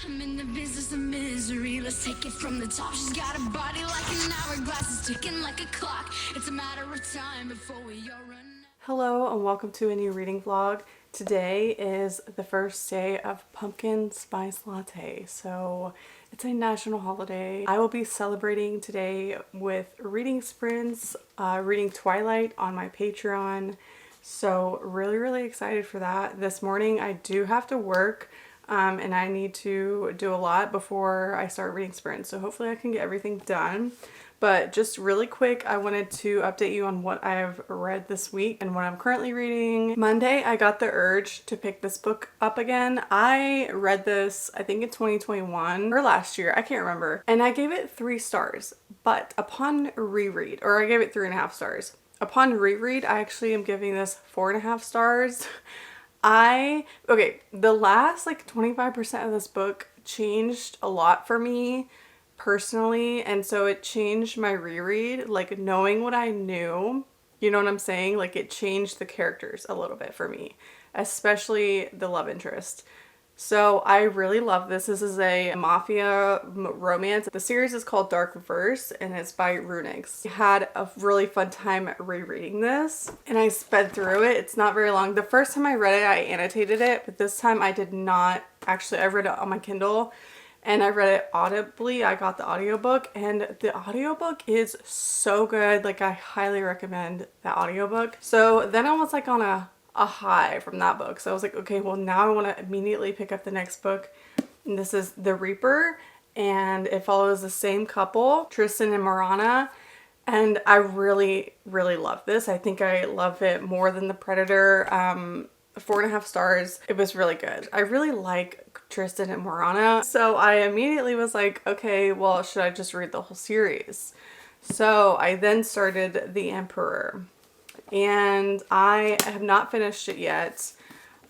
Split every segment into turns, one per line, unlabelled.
I'm in the business of misery, let's take it from the top. She's got a body like an hourglass, it's ticking like a clock. It's a matter of time before we all run.
Hello and welcome to a new reading vlog. Today is the first day of pumpkin spice latte, so it's a national holiday. I will be celebrating today with reading sprints, reading Twilight on my Patreon, so really excited for that. This morning I do have to work and I need to do a lot before I start reading sprints, so hopefully I can get everything done. But just really quick, I wanted to update you on what I've read this week and what I'm currently reading. Monday, I got the urge to pick this book up again. I read this, I think in 2021 or last year, I can't remember. And I gave it 3 stars, but upon reread, or I gave it 3.5 stars. Upon reread, I actually am giving this 4.5 stars. The last like 25% of this book changed a lot for me personally, and so it changed my reread, like knowing what I knew, you know what I'm saying? Like it changed the characters a little bit for me, especially the love interest. So I really love this. This is a mafia romance. The series is called Dark Verse and it's by runyx. I had a really fun time rereading this and I sped through it. It's not very long. The first time I read it, I annotated it, but this time I did not. Actually, I read it on my Kindle and I read it audibly. I got the audiobook and the audiobook is so good. Like I highly recommend that audiobook. So then I was like on a high from that book. So I was like, okay, well now I want to immediately pick up the next book. And this is The Reaper and it follows the same couple, Tristan and Marana. And I really love this. I think I love it more than The Predator. 4.5 stars. It was really good. I really like Tristan and Marana. So I immediately was like, okay, well, should I just read the whole series? So I then started The Emperor and I have not finished it yet.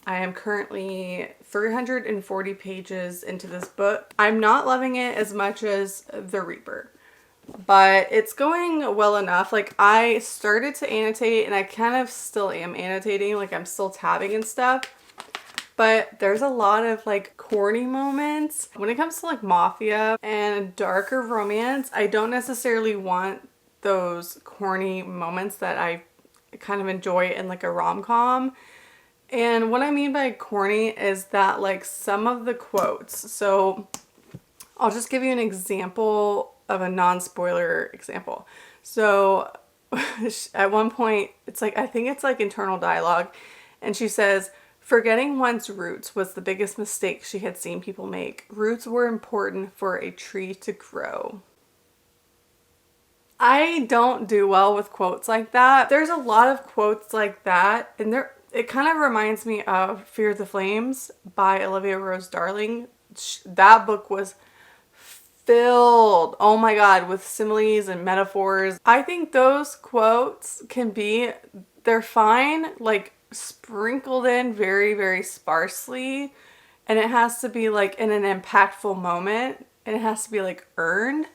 I am currently 340 pages into this book. I'm not loving it as much as The Reaper, but it's going well enough. Like I started to annotate and I kind of still am annotating, like I'm still tabbing and stuff, but there's a lot of like corny moments. When it comes to like mafia and darker romance, I don't necessarily want those corny moments that I kind of enjoy in like a rom-com. And what I mean by corny is that like some of the quotes, so I'll just give you an example of a non-spoiler example. So at one point, it's like, I think it's like internal dialogue, and she says, forgetting one's roots was the biggest mistake she had seen people make. Roots were important for a tree to grow. I don't do well with quotes like that. There's a lot of quotes like that, and it kind of reminds me of Fear the Flames by Olivia Rose Darling. That book was filled, oh my god, with similes and metaphors. I think those quotes they're fine, like sprinkled in very sparsely, and it has to be like in an impactful moment, and it has to be like earned.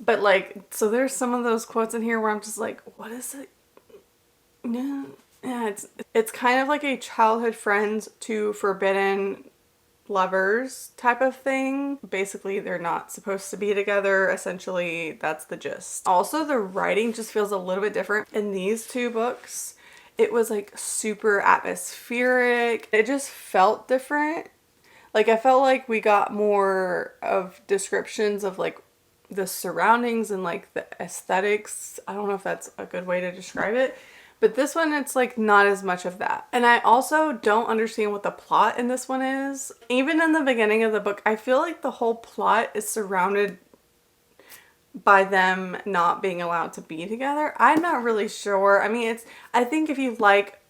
But like, so there's some of those quotes in here where I'm just like, what is it? No. Yeah, it's kind of like a childhood friends to forbidden lovers type of thing. Basically, they're not supposed to be together. Essentially, that's the gist. Also, the writing just feels a little bit different in these two books. It was like super atmospheric. It just felt different. Like I felt like we got more of descriptions of like the surroundings and like the aesthetics. I don't know if that's a good way to describe it, But this one, it's like not as much of that. And I also don't understand what the plot in this one is. Even in the beginning of the book, I feel like the whole plot is surrounded by them not being allowed to be together. I'm not really sure. I mean, I think if you like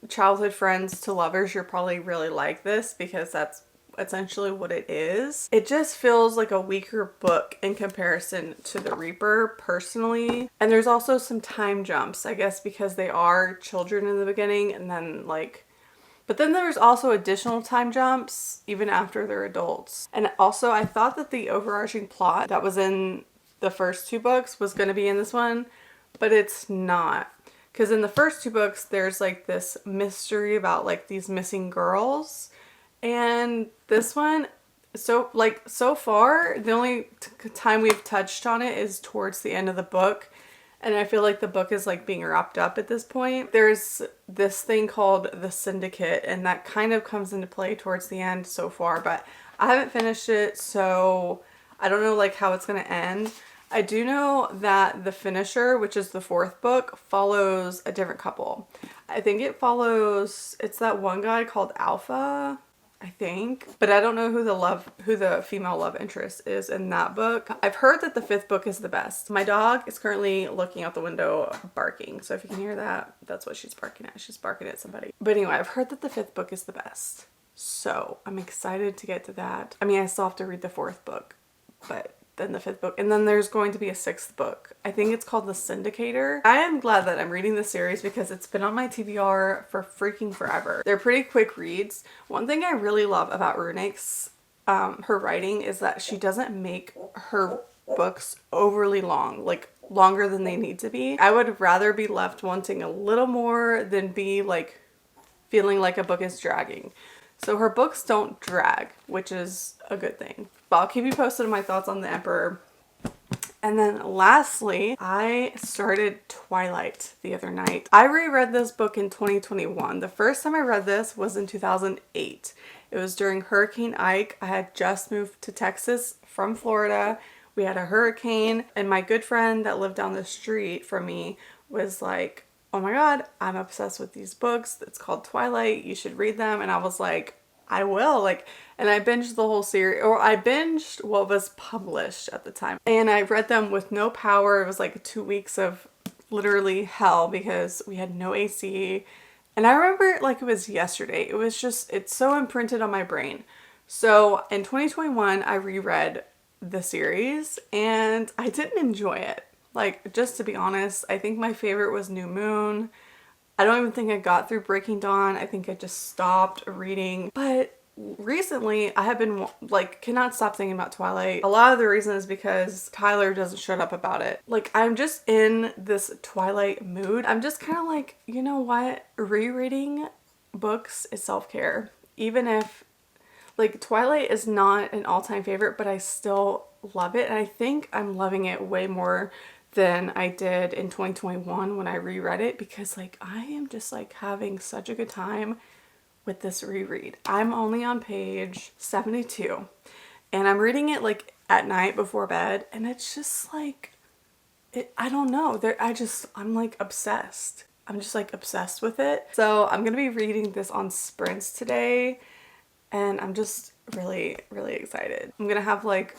childhood friends to lovers, you're probably really like this because that's essentially what it is. It just feels like a weaker book in comparison to The Reaper personally. And there's also some time jumps, I guess, because they are children in the beginning and then like, but then there's also additional time jumps even after they're adults. And also I thought that the overarching plot that was in the first two books was going to be in this one, but it's not. Because in the first two books, there's like this mystery about like these missing girls. And this one, so far, the only time we've touched on it is towards the end of the book. And I feel like the book is like being wrapped up at this point. There's this thing called the Syndicate, and that kind of comes into play towards the end so far. But I haven't finished it, so I don't know like how it's going to end. I do know that The Finisher, which is the fourth book, follows a different couple. I think it's that one guy called Alpha, I think. But I don't know who the female love interest is in that book. I've heard that the fifth book is the best. My dog is currently looking out the window barking. So if you can hear that, that's what she's barking at. She's barking at somebody. But anyway, I've heard that the fifth book is the best. So I'm excited to get to that. I mean, I still have to read the fourth book, but then the fifth book, and then there's going to be a sixth book. I think it's called The Syndicator. I am glad that I'm reading this series because it's been on my TBR for freaking forever. They're pretty quick reads. One thing I really love about runyx, her writing, is that she doesn't make her books overly long, like longer than they need to be. I would rather be left wanting a little more than be like feeling like a book is dragging. So her books don't drag, which is a good thing. But I'll keep you posted on my thoughts on The Emperor. And then lastly, I started Twilight the other night. I reread this book in 2021. The first time I read this was in 2008. It was during Hurricane Ike. I had just moved to Texas from Florida. We had a hurricane, and my good friend that lived down the street from me was like, oh my god, I'm obsessed with these books. It's called Twilight. You should read them. And I was like, I will. Like, and I binged the whole series, or I binged what was published at the time. And I read them with no power. It was like 2 weeks of literally hell because we had no AC. And I remember it like it was yesterday. It was just, it's so imprinted on my brain. So in 2021, I reread the series and I didn't enjoy it. Like, just to be honest, I think my favorite was New Moon. I don't even think I got through Breaking Dawn. I think I just stopped reading. But recently, I have been, like, cannot stop thinking about Twilight. A lot of the reason is because Tyler doesn't shut up about it. Like, I'm just in this Twilight mood. I'm just kind of like, you know what? Rereading books is self-care. Even if, like, Twilight is not an all-time favorite, but I still love it. And I think I'm loving it way more than I did in 2021 when I reread it, because like I am just like having such a good time with this reread. I'm only on page 72 and I'm reading it like at night before bed, and it's just like, I don't know, I'm like obsessed. I'm just like obsessed with it. So I'm gonna be reading this on sprints today and I'm just really, really excited. I'm gonna have like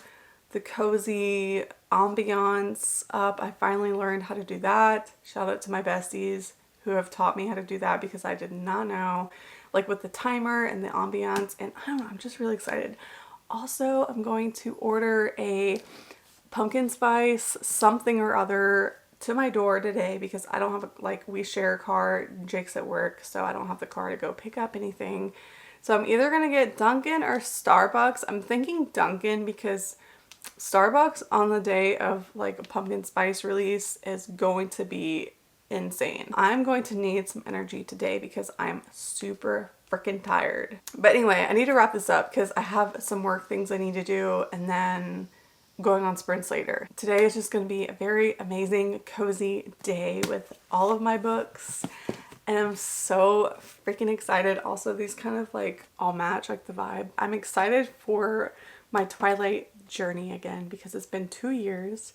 the cozy ambiance up. I finally learned how to do that. Shout out to my besties who have taught me how to do that because I did not know, like with the timer and the ambiance, and I don't know, I'm just really excited. Also, I'm going to order a pumpkin spice something or other to my door today because I don't have we share a car, Jake's at work, so I don't have the car to go pick up anything. So I'm either gonna get Dunkin' or Starbucks. I'm thinking Dunkin' because Starbucks on the day of like a pumpkin spice release is going to be insane. I'm going to need some energy today because I'm super freaking tired. But anyway, I need to wrap this up because I have some work things I need to do and then going on sprints later. Today is just going to be a very amazing, cozy day with all of my books. And I'm so freaking excited. Also, these kind of like all match like the vibe. I'm excited for my Twilight journey again because it's been 2 years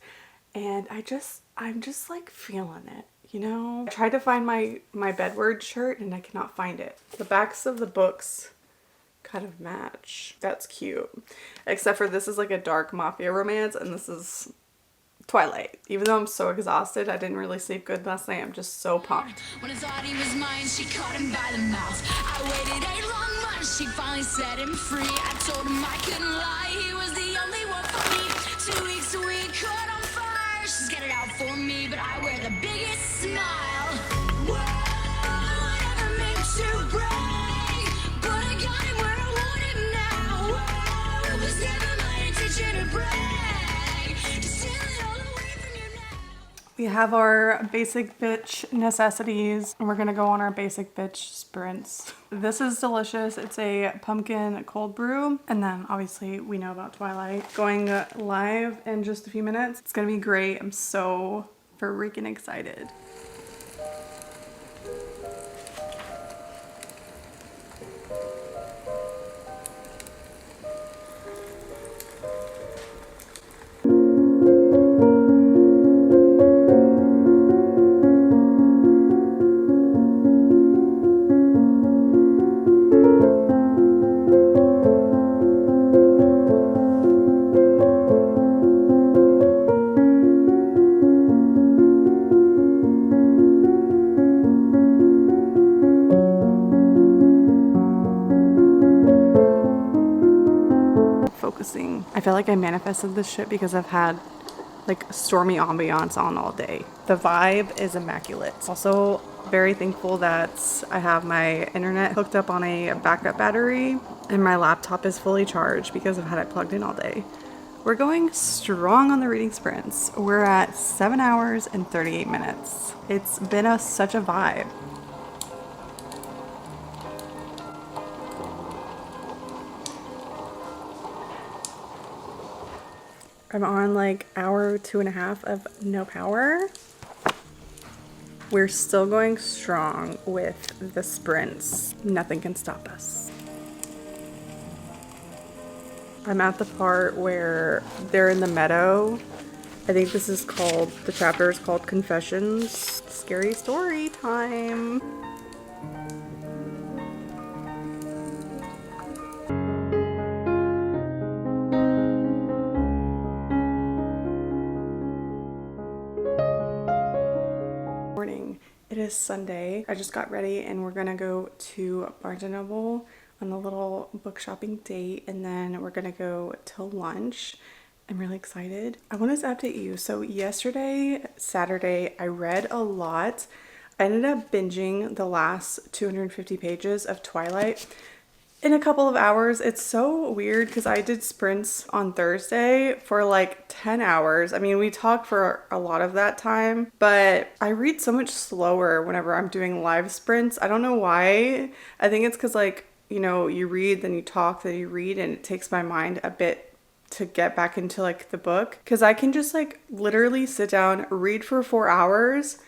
and I'm just like feeling it, you know? I tried to find my bedward shirt and I cannot find it. The backs of the books kind of match. That's cute. Except for this is like a dark mafia romance and this is Twilight. Even though I'm so exhausted, I didn't really sleep good last night. I'm just so pumped.
When I thought he was mine, she caught him by the mouth. I waited 8 long months, she finally set him free. I told him I couldn't lie, he was the only one for me. 2 weeks a week, caught on fire. She's got it out for me, but I wear the biggest smile. Whoa, I never meant to break, but I got him where I want him now. Whoa, it was never my intention to break, to steal it all away from you now.
We have our basic bitch necessities and we're gonna go on our basic bitch sprints. This is delicious. It's a pumpkin cold brew. And then obviously we know about Twilight going live in just a few minutes. It's gonna be great. I'm so freaking excited. Focusing. I feel like I manifested this shit because I've had like stormy ambiance on all day. The vibe is immaculate. Also very thankful that I have my internet hooked up on a backup battery and my laptop is fully charged because I've had it plugged in all day. We're going strong on the reading sprints. We're at 7 hours and 38 minutes. It's been such a vibe. I'm on like hour 2.5 of no power. We're still going strong with the sprints. Nothing can stop us. I'm at the part where they're in the meadow. I think this is called, the chapter is called Confessions. Scary story time. It is Sunday. I just got ready and we're gonna go to Barnes & Noble on a little book shopping date and then we're gonna go to lunch. I'm really excited. I wanted to update you. So yesterday, Saturday, I read a lot. I ended up binging the last 250 pages of Twilight in a couple of hours. It's so weird because I did sprints on Thursday for like 10 hours. I mean, we talked for a lot of that time, but I read so much slower whenever I'm doing live sprints. I don't know why. I think it's because like, you know, you read, then you talk, then you read, and it takes my mind a bit to get back into like the book. Because I can just like literally sit down, read for 4 hours,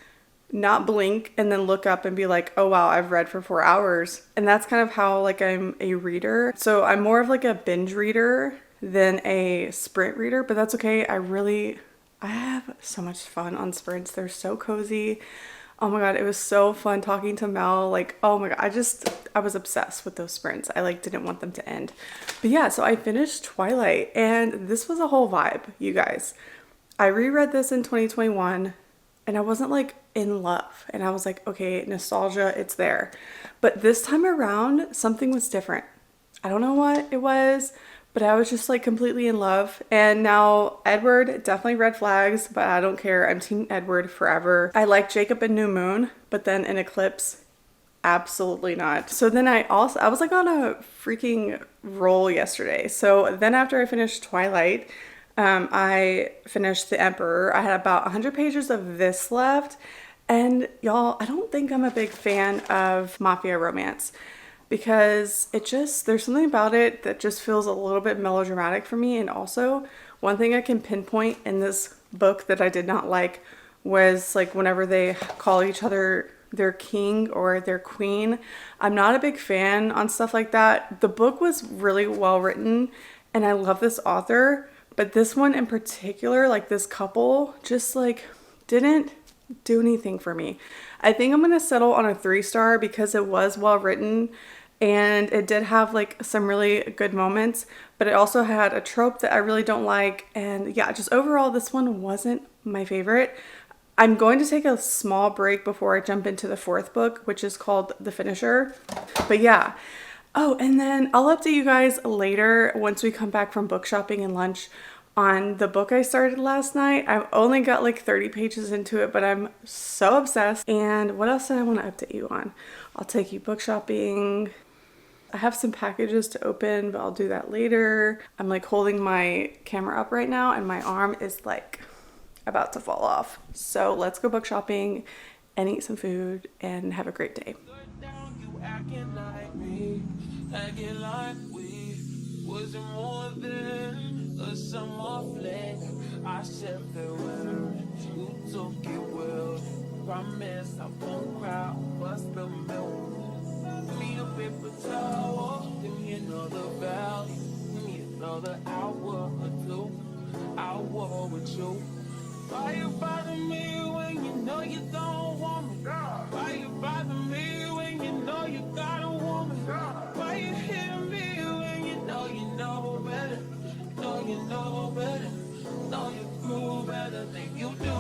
not blink, and then look up and be like, oh wow, I've read for 4 hours. And that's kind of how like I'm a reader. So I'm more of like a binge reader than a sprint reader, but that's okay. I have so much fun on sprints. They're so cozy. Oh my god, it was so fun talking to Mel. Like, oh my god, I was obsessed with those sprints. I like didn't want them to end. But yeah, so I finished Twilight and this was a whole vibe, you guys. I reread this in 2021 and I wasn't like in love. And I was like, okay, nostalgia, it's there. But this time around, something was different. I don't know what it was, but I was just like completely in love. And now Edward, definitely red flags, but I don't care. I'm team Edward forever. I like Jacob and New Moon, but then in Eclipse, absolutely not. So then I was like on a freaking roll yesterday. So then after I finished Twilight, I finished The Emperor. I had about 100 pages of this left. And y'all, I don't think I'm a big fan of mafia romance because there's something about it that just feels a little bit melodramatic for me. And also, one thing I can pinpoint in this book that I did not like was like whenever they call each other their king or their queen. I'm not a big fan on stuff like that. The book was really well written and I love this author, but this one in particular, like this couple just like didn't do anything for me. I think I'm gonna settle on a 3-star because it was well written and it did have like some really good moments, but it also had a trope that I really don't like. And yeah, just overall, this one wasn't my favorite. I'm going to take a small break before I jump into the 4th book, which is called The Finisher. But yeah. Oh, and then I'll update you guys later once we come back from book shopping and lunch on the book I started last night. I've only got like 30 pages into it, but I'm so obsessed. And what else did I want to update you on? I'll take you book shopping. I have some packages to open, but I'll do that later. I'm like holding my camera up right now and my arm is like about to fall off. So let's go book shopping and eat some food and have a great day.
Acting like we wasn't more than a summer fling. I said farewell, you took it well. Promise I won't cry, bust the milk. Give me a paper towel, give me another valley, give me another hour or two. I'll war with you. Why you bother me when you know you don't want me? Why you bother me when you know you got a woman? Why you hit me when you know better? Know you know better. Know you grew better than you do.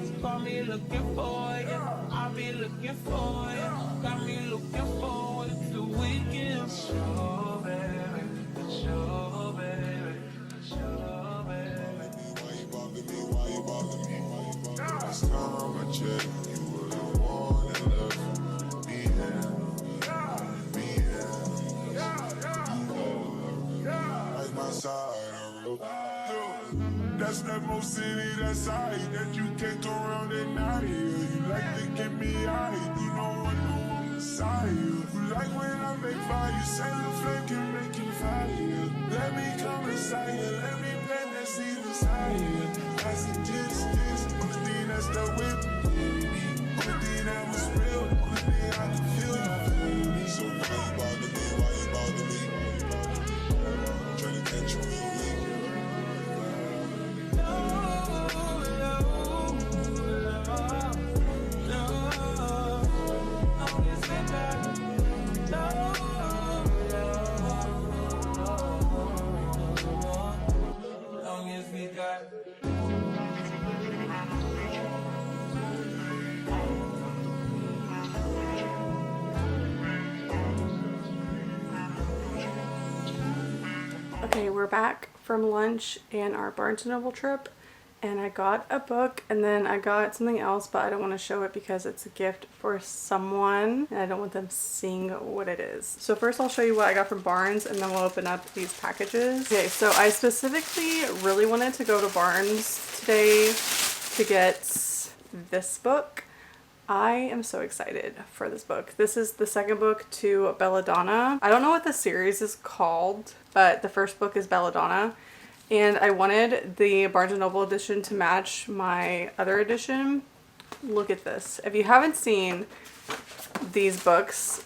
Just call me looking for you. I'll be looking for you. Got me looking forward to weekend. Sure, baby. Sure, baby. Sure, baby.
Why you bother me? Last time I checked, you were the one that left me like my side of road. That's that most city, that side that you can't go around at night. You like to get me high, you know I know I'm Messiah. You like when I make fire, you say the flame can make you fire. Let me come inside you, let me plant that seed inside you. That's the this, only thing that's the whip. Only thing that was real, only thing I can feel you. So why you bother me, trying to catch you real weak.
Okay, we're back from lunch and our Barnes & Noble trip, and I got a book and then I got something else, but I don't want to show it because it's a gift for someone and I don't want them seeing what it is. So first I'll show you what I got from Barnes and then we'll open up these packages. Okay, so I specifically really wanted to go to Barnes today to get this book. I am so excited for this book. This is the second book to Belladonna. I don't know what the series is called, but the first book is Belladonna. And I wanted the Barnes & Noble edition to match my other edition. Look at this. If you haven't seen these books,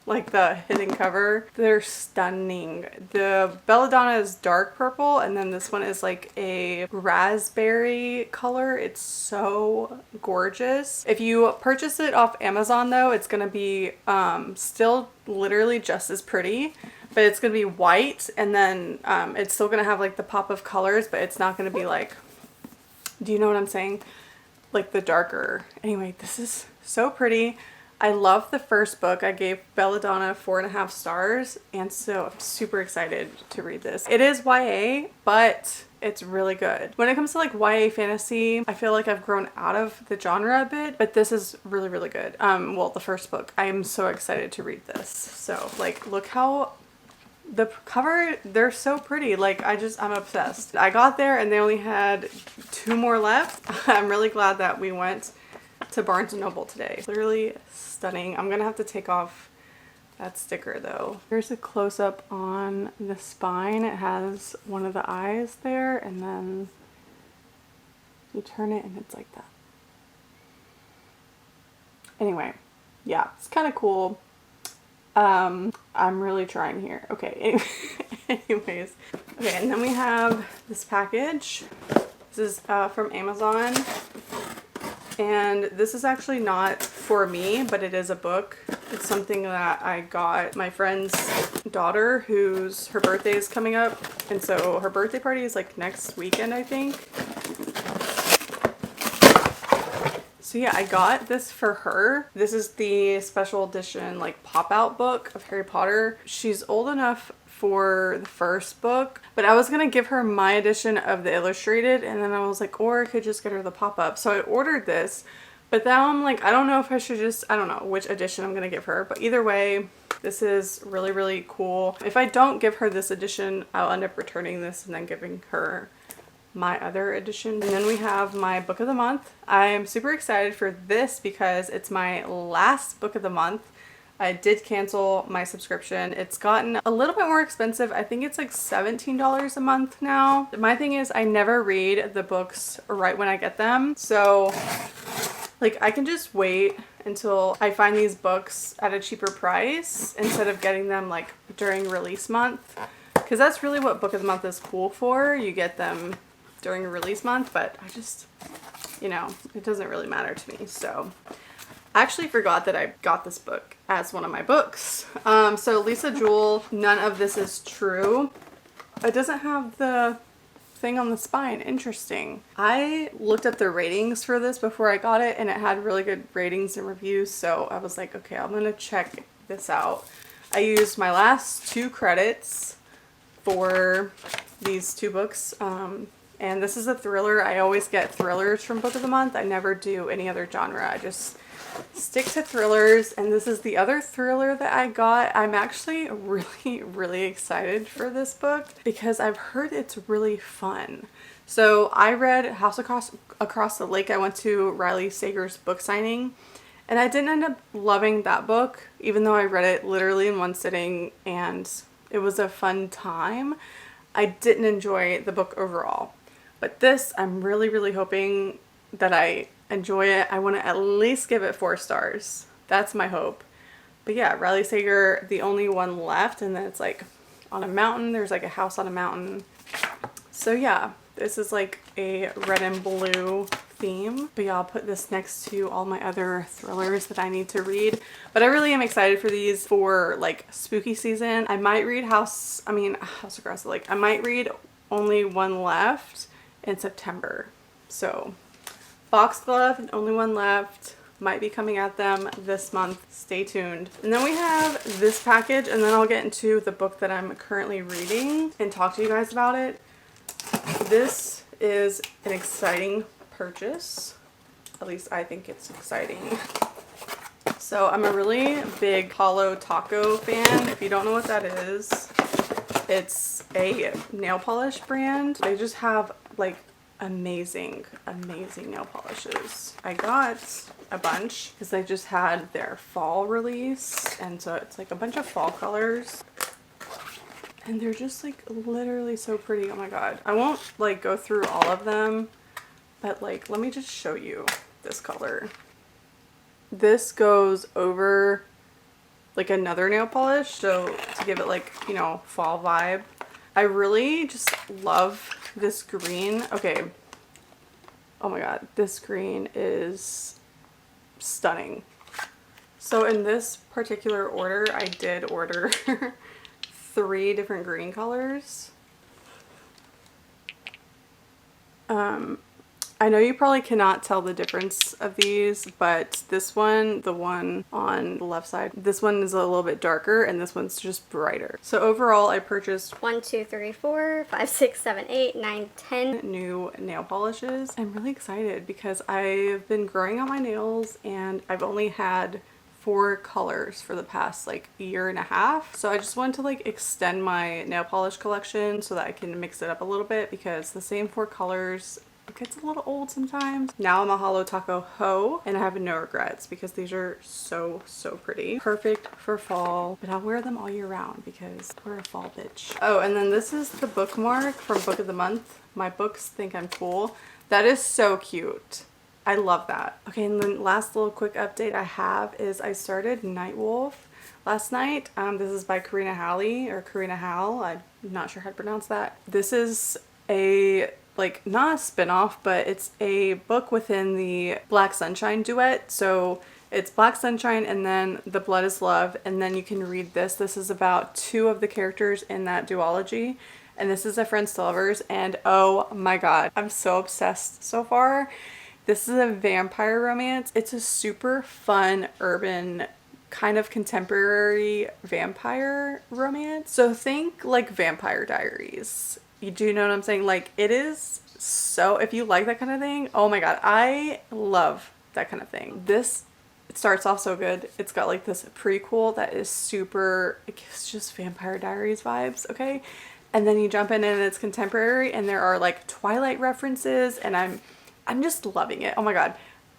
like the hidden cover, they're stunning. The Belladonna is dark purple and then this one is like a raspberry color. It's so gorgeous. If you purchase it off Amazon though, it's gonna be still literally just as pretty, but it's gonna be white and then it's still gonna have like the pop of colors, but it's not gonna be like, do you know what I'm saying? Like the darker. Anyway, this is so pretty. I love the first book. I gave Belladonna 4.5 stars, and so I'm super excited to read this. It is YA, but it's really good. When it comes to like YA fantasy, I feel like I've grown out of the genre a bit, but this is really, really good. Well, the first book. I am so excited to read this. So like, look how the cover, they're so pretty. Like I'm obsessed. I got there and they only had 2 more left. I'm really glad that we went to Barnes & Noble today. Literally stunning. I'm gonna have to take off that sticker though. Here's a close-up on the spine. It has one of the eyes there and then you turn it and it's like that. Anyway, yeah, it's kind of cool. I'm really trying here. Okay, anyways. Okay, and then we have this package. This is from Amazon. And this is actually not for me, but it is a book. It's something that I got my friend's daughter, whose her birthday is coming up. And so her birthday party is like next weekend, I think. So yeah, I got this for her. This is the special edition like pop-out book of Harry Potter. She's old enough for the first book, but I was gonna give her my edition of the illustrated, and then I was like, or I could just get her the pop-up. So I ordered this, but now I'm like, I don't know if I should just, I don't know which edition I'm gonna give her, but either way, this is really, really cool. If I don't give her this edition, I'll end up returning this and then giving her my other edition. And then we have my book of the month. I am super excited for this because it's my last book of the month. I did cancel my subscription. It's gotten a little bit more expensive. I think it's like $17 a month now. My thing is I never read the books right when I get them. So like I can just wait until I find these books at a cheaper price instead of getting them like during release month. Because that's really what book of the month is cool for. You get them during release month, but I just, you know, it doesn't really matter to me. So I actually forgot that I got this book as one of my books. So Lisa Jewell, none of this is true. It doesn't have the thing on the spine. Interesting. I looked up the ratings for this before I got it, and it had really good ratings and reviews. So I was like, okay, I'm gonna check this out. I used my last 2 credits for these 2 books. And this is a thriller. I always get thrillers from book of the month. I never do any other genre. I just stick to thrillers. And this is the other thriller that I got. I'm actually really, really excited for this book because I've heard it's really fun. So I read House Across the Lake. I went to Riley Sager's book signing, and I didn't end up loving that book, even though I read it literally in one sitting and it was a fun time. I didn't enjoy the book overall. But this, I'm really, really hoping that I enjoy it. I want to at least give it 4 stars. That's my hope. But yeah, Riley Sager, the only one left, and then it's like on a mountain. There's like a house on a mountain. So yeah, this is like a red and blue theme. But yeah, I'll put this next to all my other thrillers that I need to read. But I really am excited for these for like spooky season. I might read House Across the Lake. I might read Only One Left in September. So Foxglove, Only One Left, might be coming at them this month. Stay tuned. And then we have this package, and then I'll get into the book that I'm currently reading and talk to you guys about it. This is an exciting purchase. At least I think it's exciting. So I'm a really big Holo Taco fan. If you don't know what that is, it's a nail polish brand. They just have like amazing nail polishes. I got a bunch because they just had their fall release, and so it's like a bunch of fall colors, and they're just like literally so pretty. Oh my god. I won't like go through all of them, but like let me just show you this color. This goes over like another nail polish, so to give it like, you know, fall vibe. I really just love this green. Okay. Oh my god, this green is stunning. So in this particular order, I did order 3 different green colors. I know you probably cannot tell the difference of these, but this one, the one on the left side, this one is a little bit darker and this one's just brighter. So overall, I purchased
1, 2, 3, 4, 5, 6, 7, 8, 9, 10
new nail polishes. I'm really excited because I've been growing out my nails and I've only had 4 colors for the past like year and a half. So I just wanted to like extend my nail polish collection so that I can mix it up a little bit, because the same 4 colors, it gets a little old sometimes. Now I'm a Holo Taco Ho, and I have no regrets because these are so pretty. Perfect for fall, but I'll wear them all year round because we're a fall bitch. Oh, and then this is the bookmark from Book of the Month. My books think I'm cool. That is so cute. I love that. Okay, and then last little quick update I have is I started Nightwolf last night. This is by Karina Halle, or Karina Hal. I'm not sure how to pronounce that. This is a like not a spin-off, but it's a book within the Black Sunshine duet. So it's Black Sunshine and then The Blood is Love, and then you can read this. This is about two of the characters in that duology, and this is A Friends to Lovers, and oh my god, I'm so obsessed so far. This is a vampire romance. It's a super fun urban kind of contemporary vampire romance. So think like Vampire Diaries. You do know what I'm saying? Like, it is so, if you like that kind of thing, oh my god, I love that kind of thing. This, it starts off so good. It's got like this prequel that is super, it gives just Vampire Diaries vibes, okay? And then you jump in and it's contemporary, and there are like Twilight references, and I'm just loving it. Oh my god.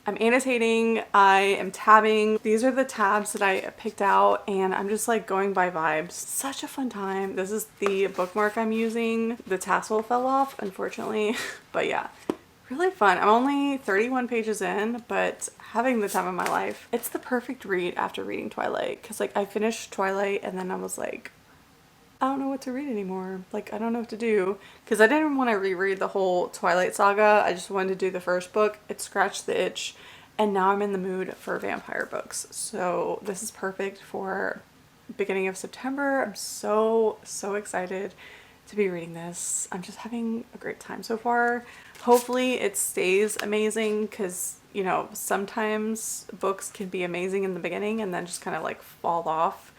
I'm annotating, I am tabbing. These are the tabs that I picked out, and I'm just like going by vibes. Such a fun time. This is the bookmark I'm using. The tassel fell off, unfortunately, but yeah, really fun. I'm only 31 pages in, but having the time of my life. It's the perfect read after reading Twilight, because like I finished Twilight and then I was like, I don't know what to read anymore. Like, I don't know what to do, because I didn't want to reread the whole Twilight saga. I just wanted to do the first book. It scratched the itch, and now I'm in the mood for vampire books. So this is perfect for beginning of September. I'm so excited to be reading this. I'm just having a great time so far. Hopefully it stays amazing, because you know, sometimes books can be amazing in the beginning and then just kind of like fall off.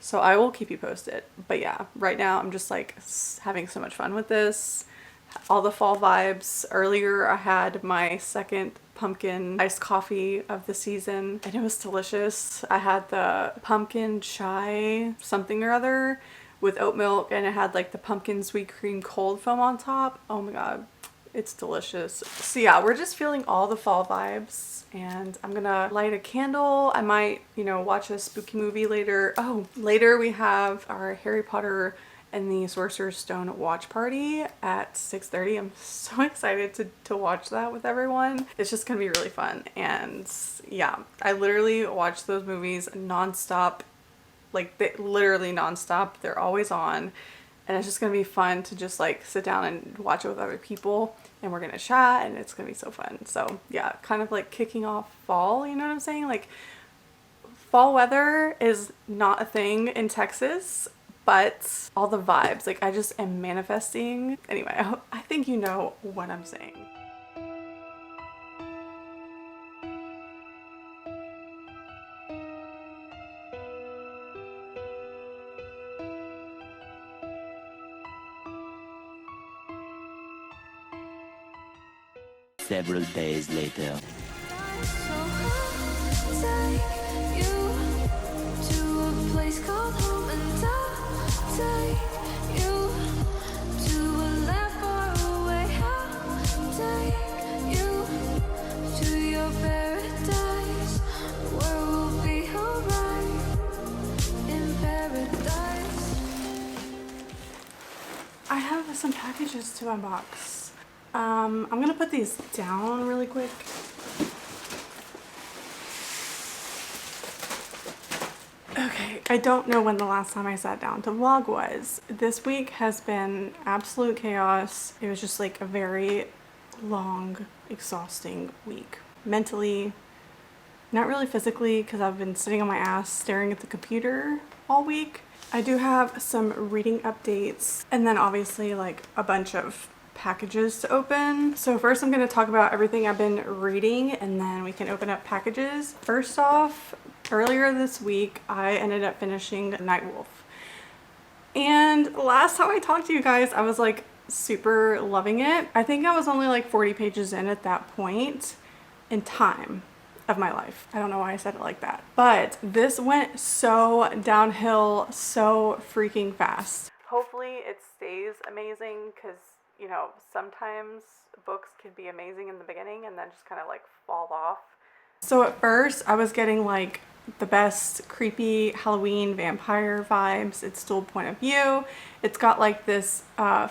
So I will keep you posted. But yeah, right now I'm just like having so much fun with this. All the fall vibes. Earlier I had my second pumpkin iced coffee of the season, and it was delicious. I had the pumpkin chai something or other with oat milk, and it had like the pumpkin sweet cream cold foam on top. Oh my god, it's delicious. So yeah, we're just feeling all the fall vibes, and I'm gonna light a candle. I might, you know, watch a spooky movie later. Oh, later we have our Harry Potter and the Sorcerer's Stone watch party at 6:30. I'm so excited to watch that with everyone. It's just gonna be really fun. And yeah, I literally watch those movies nonstop, like literally nonstop. They're always on. And it's just gonna be fun to just like sit down and watch it with other people, and we're gonna chat, and it's gonna be so fun. So yeah, kind of like kicking off fall, you know what I'm saying? Like, fall weather is not a thing in Texas, but all the vibes, like I just am manifesting. Anyway, I think you know what I'm saying.
Several days later.
So I'll take you to a place called home, and I'll take you to a land far away. I'll take you to your paradise, where we'll be alright in paradise.
I have some packages to unbox. I'm gonna put these down really quick. Okay, I don't know when the last time I sat down to vlog was. This week has been absolute chaos. It was just like a very long, exhausting week. Mentally, not really physically, because I've been sitting on my ass staring at the computer all week. I do have some reading updates, and then obviously like a bunch of packages to open. So first I'm going to talk about everything I've been reading, and then we can open up packages. First off, earlier this week I ended up finishing Nightwolf, and last time I talked to you guys I was like super loving it. I think I was only like 40 pages in at that point in time of my life. I don't know why I said it like that, but this went so downhill so freaking fast. Hopefully it stays amazing, because you know, sometimes books can be amazing in the beginning and then just kind of like fall off. So at first I was getting like the best creepy Halloween vampire vibes. It's still point of view. It's got like this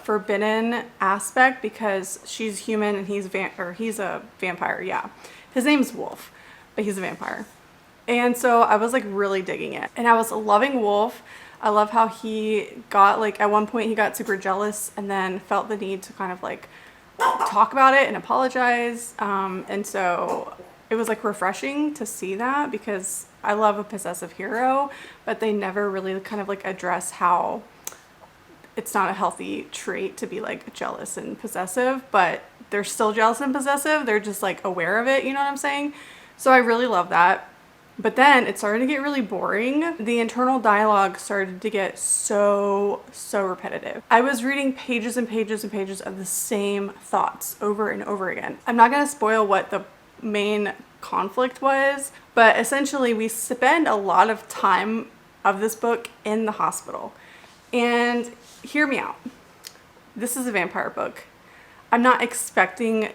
forbidden aspect because she's human and he's a vampire. Yeah, his name's Wolf, but he's a vampire. And so I was like really digging it, and I was loving Wolf. I love how he got, like, at one point he got super jealous and then felt the need to kind of like talk about it and apologize. And so it was like refreshing to see that, because I love a possessive hero, but they never really kind of like address how it's not a healthy trait to be like jealous and possessive, but they're still jealous and possessive. They're just like aware of it. You know what I'm saying? So I really love that. But then it started to get really boring. The internal dialogue started to get so repetitive. I was reading pages and pages and pages of the same thoughts over and over again. I'm not going to spoil what the main conflict was, but essentially we spend a lot of time of this book in the hospital. And hear me out. This is a vampire book. I'm not expecting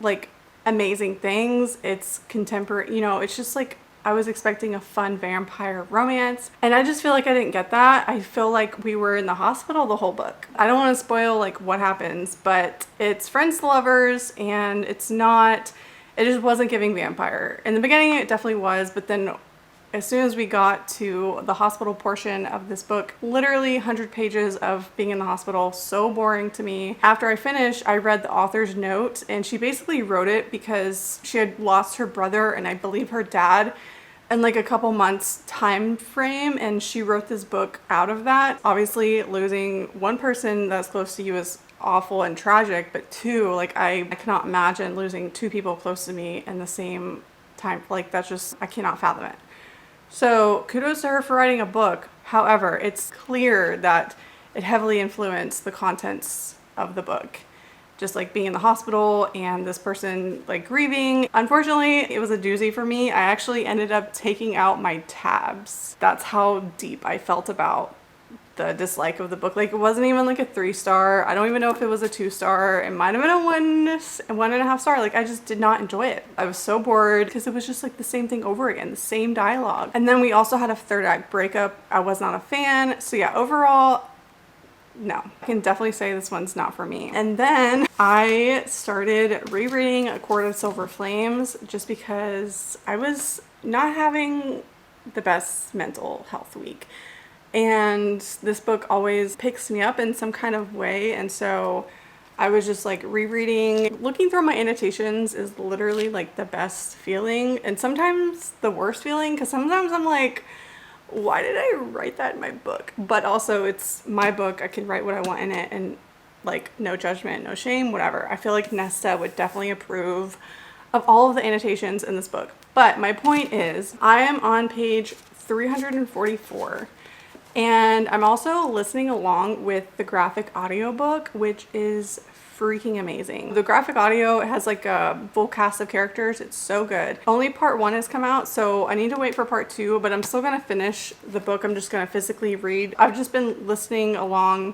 like amazing things. It's contemporary, you know, it's just like I was expecting a fun vampire romance, and I just feel like I didn't get that. I feel like we were in the hospital the whole book. I don't want to spoil like what happens, but it's friends to lovers, and it just wasn't giving vampire. In the beginning it definitely was, but then as soon as we got to the hospital portion of this book, literally 100 pages of being in the hospital, so boring to me. After I finished, I read the author's note, and she basically wrote it because she had lost her brother and I believe her dad in like a couple months time frame, and she wrote this book out of that. Obviously losing one person that's close to you is awful and tragic, but two, like I cannot imagine losing two people close to me in the same time. Like that's just, I cannot fathom it. So kudos to her for writing a book. However, it's clear that it heavily influenced the contents of the book. Just like being in the hospital and this person like grieving. Unfortunately, it was a doozy for me. I actually ended up taking out my tabs. That's how deep I felt about the dislike of the book. Like it wasn't even like a 3-star. I don't even know if it was a 2-star. It might have been a 1.5 star. Like I just did not enjoy it. I was so bored because it was just like the same thing over again, the same dialogue. And then we also had a 3rd act breakup. I was not a fan. So yeah, overall, no, I can definitely say this one's not for me. And then I started rereading A Court of Silver Flames just because I was not having the best mental health week. And this book always picks me up in some kind of way. And so I was just like rereading. Looking through my annotations is literally like the best feeling, and sometimes the worst feeling, because sometimes I'm like, why did I write that in my book? But also it's my book. I can write what I want in it, and like no judgment, no shame, whatever. I feel like Nesta would definitely approve of all of the annotations in this book. But my point is, I am on page 344. And I'm also listening along with the graphic audiobook, which is freaking amazing. The graphic audio has like a full cast of characters. It's so good. Only part 1 has come out, so I need to wait for part 2, but I'm still gonna finish the book. I'm just gonna physically read. I've just been listening along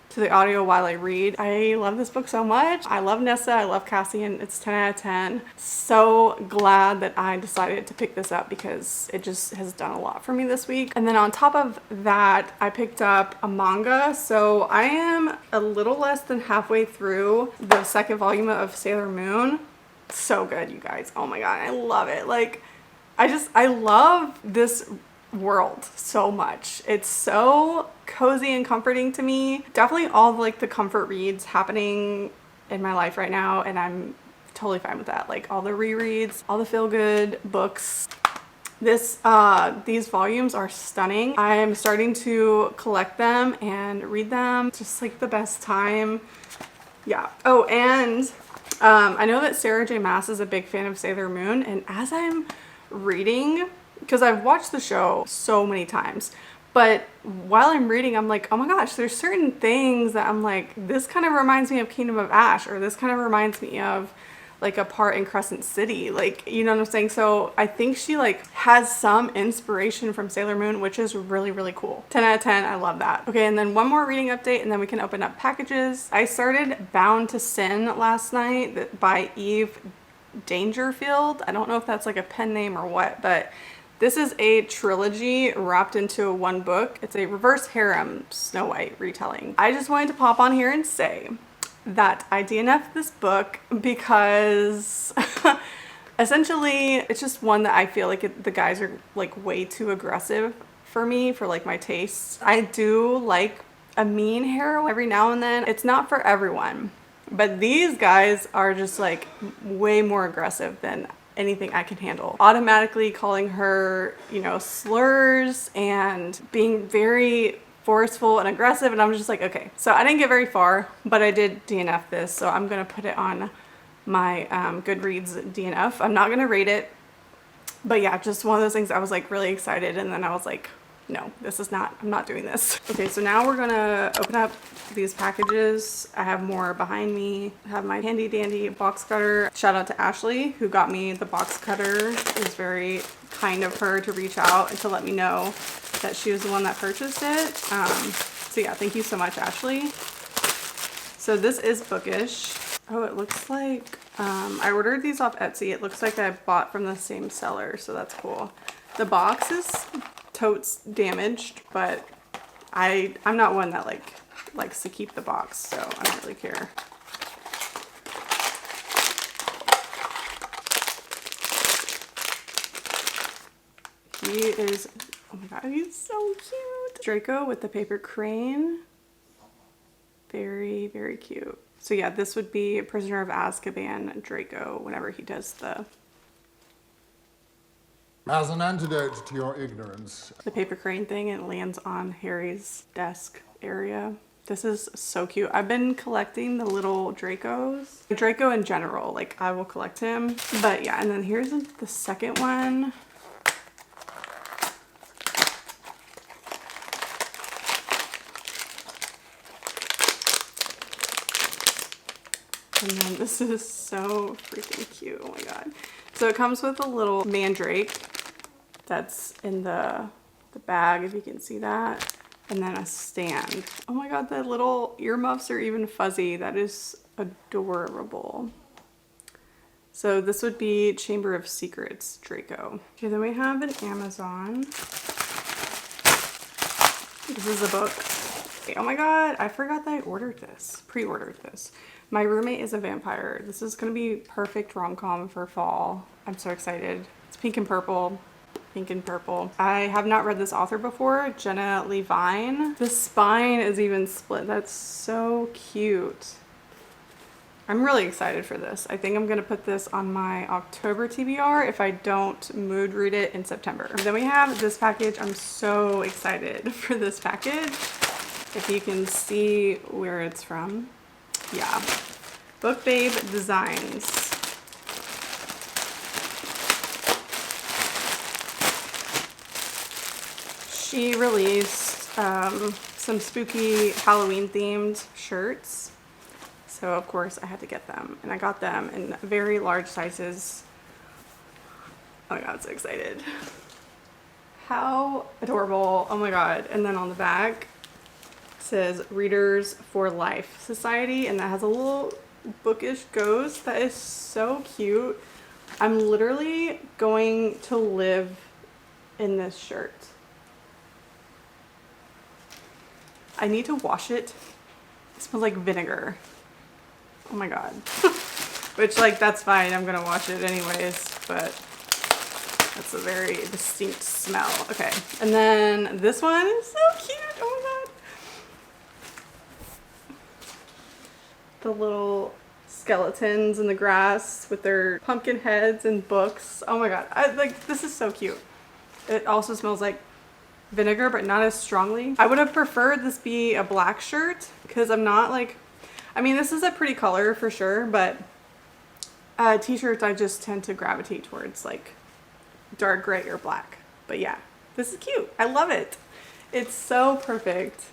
to the audio while I read. I love this book so much. I love Nessa, I love Cassie, and it's 10 out of 10. So glad that I decided to pick this up because it just has done a lot for me this week. And then on top of that, I picked up a manga. So I am a little less than halfway through the 2nd volume of Sailor Moon. So good, you guys. Oh my god, I love it. Like, I love this world so much. It's so cozy and comforting to me. Definitely all like the comfort reads happening in my life right now, and I'm totally fine with that. Like all the rereads, all the feel-good books. These volumes are stunning. I'm starting to collect them and read them. Just like the best time. Yeah. Oh, and I know that Sarah J. Maas is a big fan of Sailor Moon, and as I'm reading, because I've watched the show so many times, but while I'm reading, I'm like, oh my gosh, there's certain things that I'm like, this kind of reminds me of Kingdom of Ash, or this kind of reminds me of like a part in Crescent City, like, you know what I'm saying? So I think she like has some inspiration from Sailor Moon, which is really, really cool. 10 out of 10, I love that. Okay, and then one more reading update, and then we can open up packages. I started Bound to Sin last night by Eve Dangerfield. I don't know if that's like a pen name or what, but this is a trilogy wrapped into one book. It's a reverse harem Snow White retelling. I just wanted to pop on here and say that I DNF'd this book because essentially it's just one that I feel like the guys are like way too aggressive for me, for like my tastes. I do like a mean hero every now and then. It's not for everyone. But these guys are just like way more aggressive than anything I can handle. Automatically calling her, you know, slurs and being very forceful and aggressive, and I'm just like, okay. So I didn't get very far, but I did DNF this, so I'm gonna put it on my Goodreads DNF. I'm not gonna rate it, but yeah, just one of those things. I was like really excited, and then I was like, no, this is not, I'm not doing this. Okay, so now we're gonna open up these packages. I have more behind me. I have my handy dandy box cutter. Shout out to Ashley who got me the box cutter. It was very kind of her to reach out and to let me know that she was the one that purchased it. So yeah, thank you so much, Ashley. So this is Bookish. Oh, it looks like, I ordered these off Etsy. It looks like I bought from the same seller, so that's cool. The box is totes damaged, but I'm not one that likes to keep the box, so I don't really care. He is, oh my god, he's so cute. Draco with the paper crane. Very, very cute. So yeah, this would be Prisoner of Azkaban Draco whenever he does the
As an antidote to your ignorance.
the paper crane thing, and it lands on Harry's desk area. This is so cute. I've been collecting the little Dracos. Draco in general, like I will collect him. But yeah, and then here's the second one. And then this is so freaking cute. Oh my god. So it comes with a little mandrake that's in the bag, if you can see that. And then a stand. Oh my god, the little earmuffs are even fuzzy. That is adorable. So this would be Chamber of Secrets Draco. Okay, then we have an Amazon. This is a book. Okay, oh my god, I forgot that I ordered this. Pre-ordered this. My Roommate is a Vampire. This is gonna be perfect rom-com for fall. I'm so excited. It's pink and purple. Pink and purple. I have not read this author before, Jenna Levine. The spine is even split. That's so cute. I'm really excited for this. I think I'm gonna put this on my October TBR if I don't mood read it in September. Then we have this package. I'm so excited for this package. If you can see where it's from. Yeah. Book Babe Designs. She released some spooky Halloween themed shirts. So of course I had to get them, and I got them in very large sizes. Oh my god, I'm so excited. How adorable. Oh my god. And then on the back it says Readers for Life Society, and that has a little Bookish ghost. That is so cute. I'm literally going to live in this shirt. I need to wash it. It smells like vinegar. Oh my god. Which, like, that's fine. I'm gonna wash it anyways, but that's a very distinct smell. Okay. And then this one is so cute. Oh my god. The little skeletons in the grass with their pumpkin heads and books. Oh my god. This is so cute. It also smells like vinegar, but not as strongly. I would have preferred this be a black shirt because I'm not like, I mean, this is a pretty color for sure, but t-shirts I just tend to gravitate towards like dark gray or black. But yeah, this is cute. I love it. It's so perfect.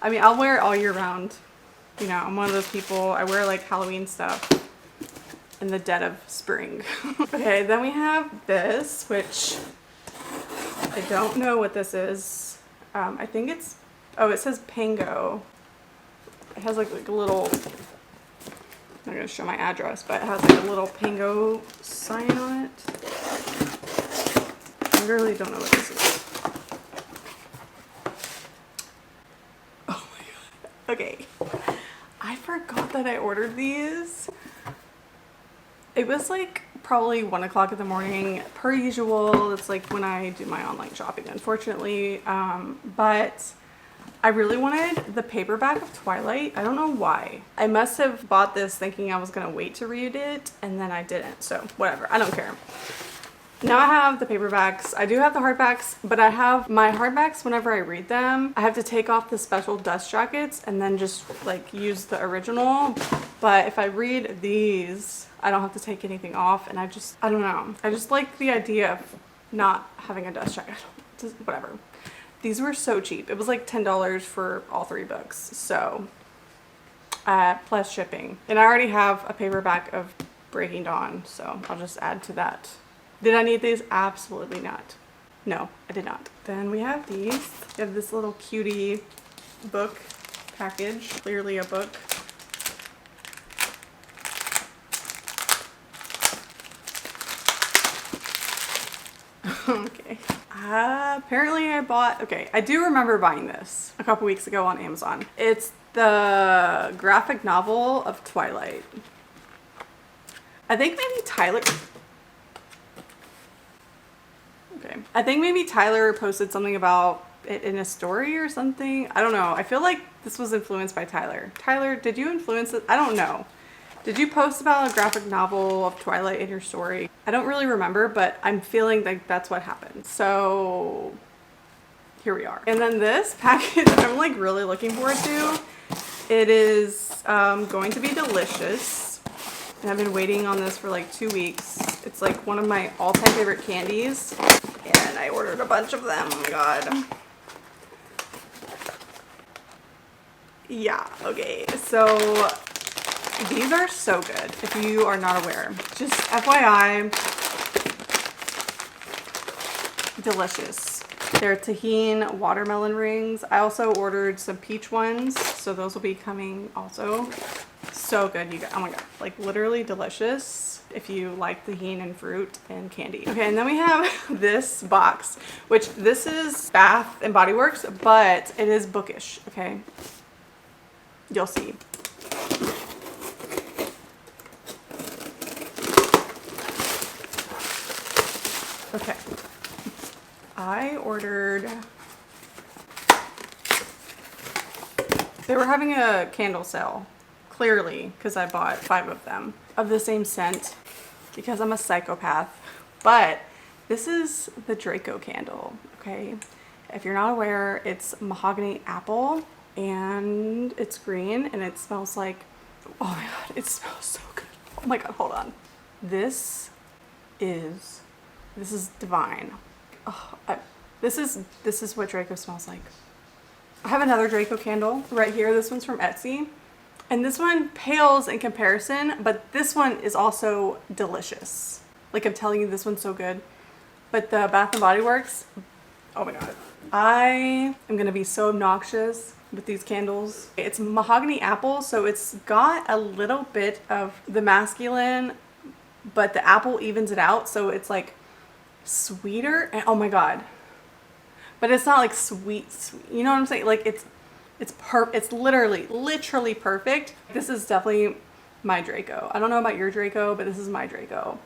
I mean, I'll wear it all year round. You know, I'm one of those people, I wear like Halloween stuff in the dead of spring. Okay, then we have this, which I don't know what this is. I think it's, oh, it says Pango. It has like a little, I'm not gonna show my address, but it has like a little Pango sign on it. I really don't know what this is. Oh my god. Okay. I forgot that I ordered these. It was like probably 1 o'clock in the morning, per usual. It's like when I do my online shopping, unfortunately. But I really wanted the paperback of Twilight. I don't know why. I must have bought this thinking I was gonna wait to read it, and then I didn't. So whatever, I don't care. Now I have the paperbacks. I do have the hardbacks, but I have my hardbacks whenever I read them. I have to take off the special dust jackets and then just like use the original. But if I read these, I don't have to take anything off, and I don't know. I just like the idea of not having a dust jacket. Just whatever. These were so cheap. It was like $10 for all 3 books. So, plus shipping. And I already have a paperback of Breaking Dawn, so I'll just add to that. Did I need these? Absolutely not. No, I did not. Then we have these. We have this little cutie book package. Clearly a book. Okay. Apparently I bought, okay, I do remember buying this a couple weeks ago on Amazon. It's the graphic novel of Twilight. I think maybe Tyler, okay. I think maybe Tyler posted something about it in a story or something. I don't know. I feel like this was influenced by Tyler. Tyler, did you influence it? I don't know. Did you post about a graphic novel of Twilight in your story? I don't really remember, but I'm feeling like that's what happened. So here we are. And then this package I'm like really looking forward to. It is going to be delicious. And I've been waiting on this for like 2 weeks. It's like one of my all-time favorite candies. And I ordered a bunch of them. Oh my god. Yeah, okay. So these are so good if you are not aware. Just FYI, delicious. They're tahini watermelon rings. I also ordered some peach ones, so those will be coming also. So good, you guys. Oh my god, like literally delicious if you like tahini and fruit and candy. Okay, and then we have this box, which this is Bath and Body Works, but it is Bookish, okay? You'll see. Okay, I ordered, they were having a candle sale, clearly, because I bought 5 of them of the same scent because I'm a psychopath. But this is the Draco candle, okay? If you're not aware, it's mahogany apple and it's green and it smells like, oh my god, it smells so good. Oh my god, hold on. This is divine. Oh, this is what Draco smells like. I have another Draco candle right here. This one's from Etsy. And this one pales in comparison, but this one is also delicious. Like I'm telling you, this one's so good. But the Bath and Body Works, oh my god. I am gonna be so obnoxious with these candles. It's mahogany apple, so it's got a little bit of the masculine, but the apple evens it out, so it's like sweeter, and oh my god, but it's not like sweet, you know what I'm saying? Like it's literally perfect. This is definitely my Draco. I don't know about your Draco, but this is my Draco.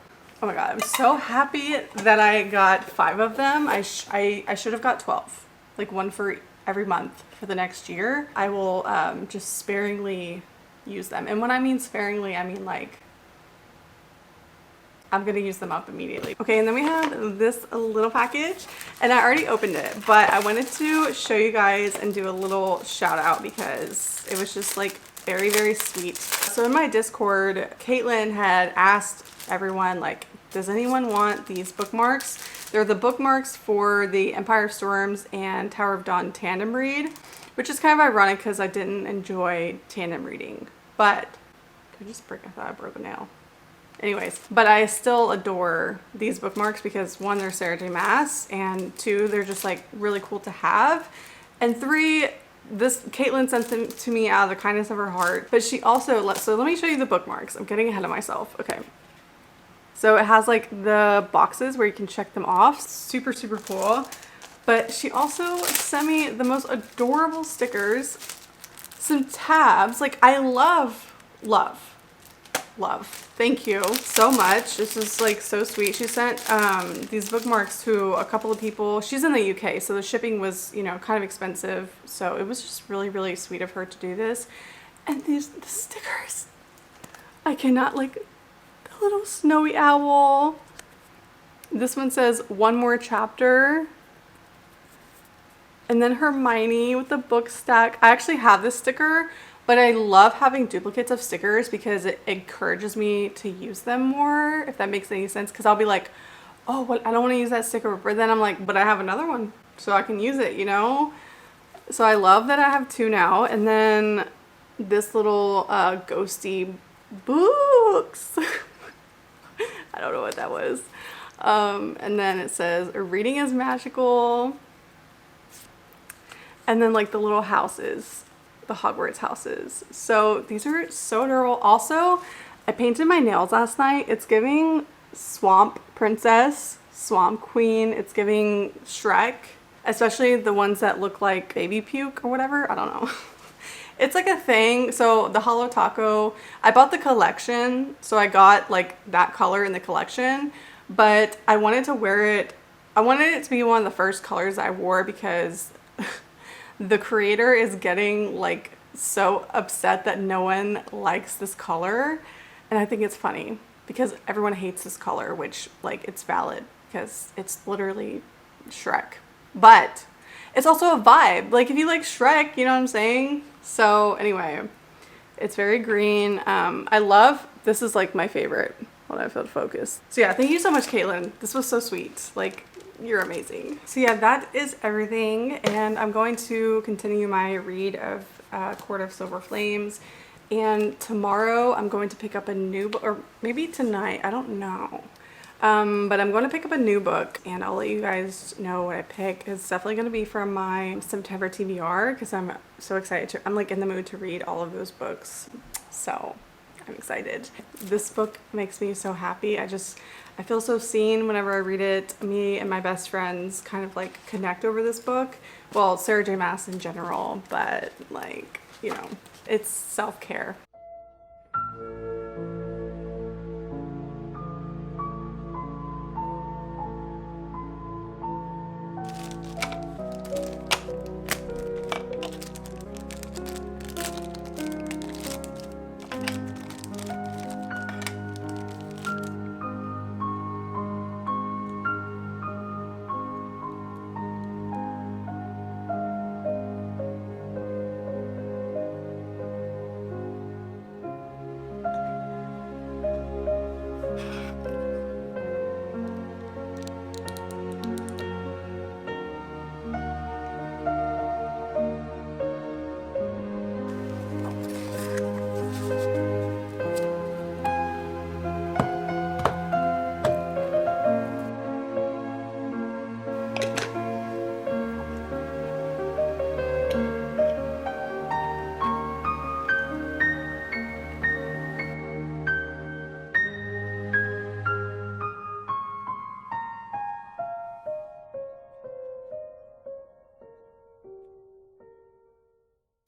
Oh my god, I'm so happy that I got 5 of them. I should have got 12, like 1 for every month for the next year. I will just sparingly use them, and when I mean sparingly, I mean like I'm gonna use them up immediately. Okay, and then we have this little package, and I already opened it, but I wanted to show you guys and do a little shout out because it was just like very, very sweet. So in my Discord, Caitlin had asked everyone like, does anyone want these bookmarks? They're the bookmarks for the Empire of Storms and Tower of Dawn tandem read, which is kind of ironic because I didn't enjoy tandem reading, but I just break, I thought I broke a nail. Anyways, but I still adore these bookmarks because 1, they're Sarah J Maas, and 2, they're just like really cool to have, and 3, this Caitlin sent them to me out of the kindness of her heart. But she also, so let me show you the bookmarks. I'm getting ahead of myself. Okay, so it has like the boxes where you can check them off. Super, super cool. But she also sent me the most adorable stickers, some tabs. Like I love love. Thank you so much. This is like so sweet. She sent these bookmarks to a couple of people. She's in the UK, so the shipping was, you know, kind of expensive. So it was just really, really sweet of her to do this. And the stickers. I cannot, like, the little snowy owl. This one says one more chapter. And then Hermione with the book stack. I actually have this sticker, but I love having duplicates of stickers because it encourages me to use them more, if that makes any sense. Because I'll be like, oh, well, I don't want to use that sticker. But then I'm like, but I have another one, so I can use it, you know? So I love that I have two now. And then this little ghosty books. I don't know what that was. And then it says, reading is magical. And then like the little houses, the Hogwarts houses. So these are so adorable. Also, I painted my nails last night. It's giving Swamp Princess, Swamp Queen. It's giving Shrek, especially the ones that look like baby puke or whatever. I don't know. It's like a thing. So the Holo Taco, I bought the collection. So I got like that color in the collection, but I wanted to wear it. I wanted it to be one of the first colors I wore because the creator is getting like so upset that no one likes this color. And I think it's funny because everyone hates this color, which like it's valid because it's literally Shrek. But it's also a vibe. Like if you like Shrek, you know what I'm saying? So anyway, it's very green. I love, this is like my favorite when I feel focused. So yeah, thank you so much, Caitlin. This was so sweet. Like, you're amazing. So yeah, that is everything. And I'm going to continue my read of Court of Silver Flames. And tomorrow I'm going to pick up a new book, or maybe tonight, I don't know. But I'm going to pick up a new book and I'll let you guys know what I pick. It's definitely going to be from my September TBR because I'm so excited to, I'm like in the mood to read all of those books. So I'm excited. This book makes me so happy. I feel so seen whenever I read it. Me and my best friends kind of like connect over this book. Well, Sarah J. Maas in general, but like, you know, it's self-care.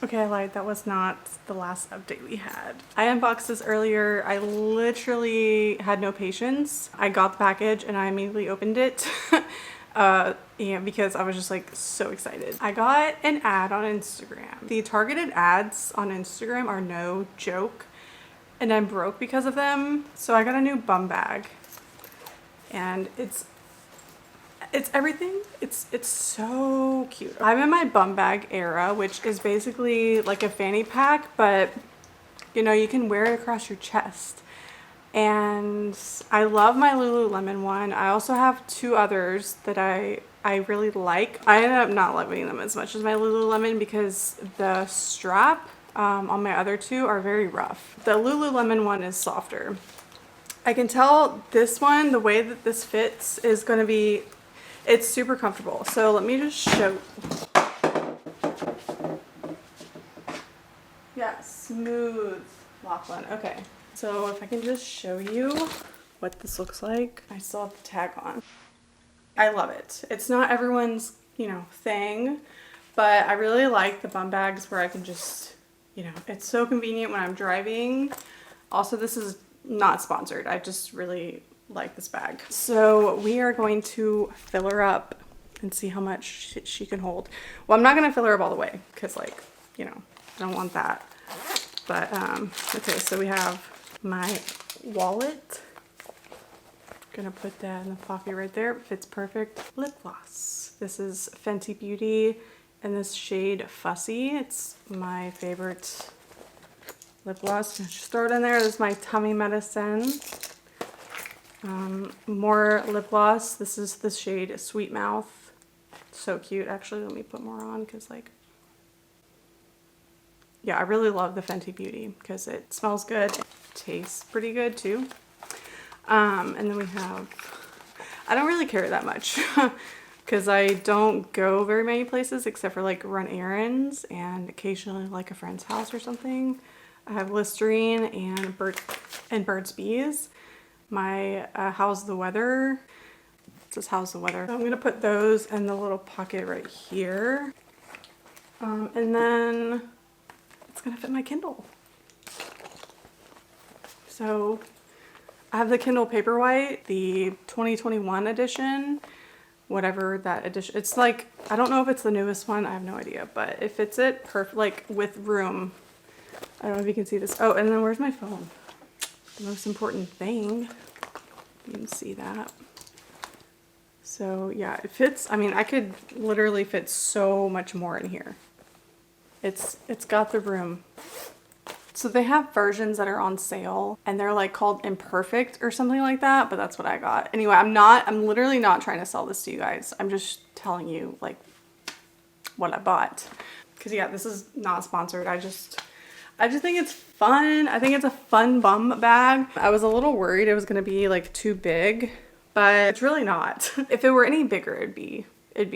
Okay, I lied. That was not the last update we had. I unboxed this earlier. I literally had no patience. I got the package and I immediately opened it. Yeah, because I was just like so excited. I got an ad on Instagram. The targeted ads on Instagram are no joke. And I'm broke because of them. So I got a new bum bag. And it's everything. It's so cute. I'm in my bum bag era, which is basically like a fanny pack, but you know, you can wear it across your chest. And I love my Lululemon one. I also have two others that I really like. I ended up not loving them as much as my Lululemon because the strap on my other two are very rough. The Lululemon one is softer. I can tell this one, the way that this fits is going to be, it's super comfortable. So let me just show. Yeah, smooth Lachlan. Okay. So if I can just show you what this looks like. I still have the tag on. I love it. It's not everyone's, you know, thing, but I really like the bum bags where I can just, you know, it's so convenient when I'm driving. Also, this is Not sponsored. I just really like this bag. So we are going to fill her up and see how much she can hold. Well, I'm not gonna fill her up all the way because, like, you know, I don't want that. But okay, so we have my wallet. Gonna put that in the pocket right there. Fits perfect. Lip gloss. This is Fenty Beauty in this shade Fussy. It's my favorite lip gloss. Just throw it in there. This is my tummy medicine. More lip gloss. This is the shade Sweet Mouth. So cute. Actually, let me put more on because, like, yeah, I really love the Fenty Beauty because it smells good. It tastes pretty good too. And then we have, I don't really carry that much because I don't go very many places except for like run errands and occasionally like a friend's house or something. I have Listerine and Burt's Bees. My How's the Weather. It says How's the Weather. So I'm gonna put those in the little pocket right here. And then it's gonna fit my Kindle. So I have the Kindle Paperwhite, the 2021 edition, whatever that edition. It's like, I don't know if it's the newest one. I have no idea, but it fits it perfect, like with room. I don't know if you can see this. Oh, and then where's my phone? The most important thing. You can see that. So yeah, it fits. I mean, I could literally fit so much more in here. It's got the room. So they have versions that are on sale and they're like called Imperfect or something like that, but that's what I got. Anyway, I'm literally not trying to sell this to you guys. I'm just telling you like what I bought. Cause yeah, this is not sponsored. I just think it's fun. I think it's a fun bum bag. I was a little worried it was gonna be like too big, but it's really not. If it were any bigger, it'd be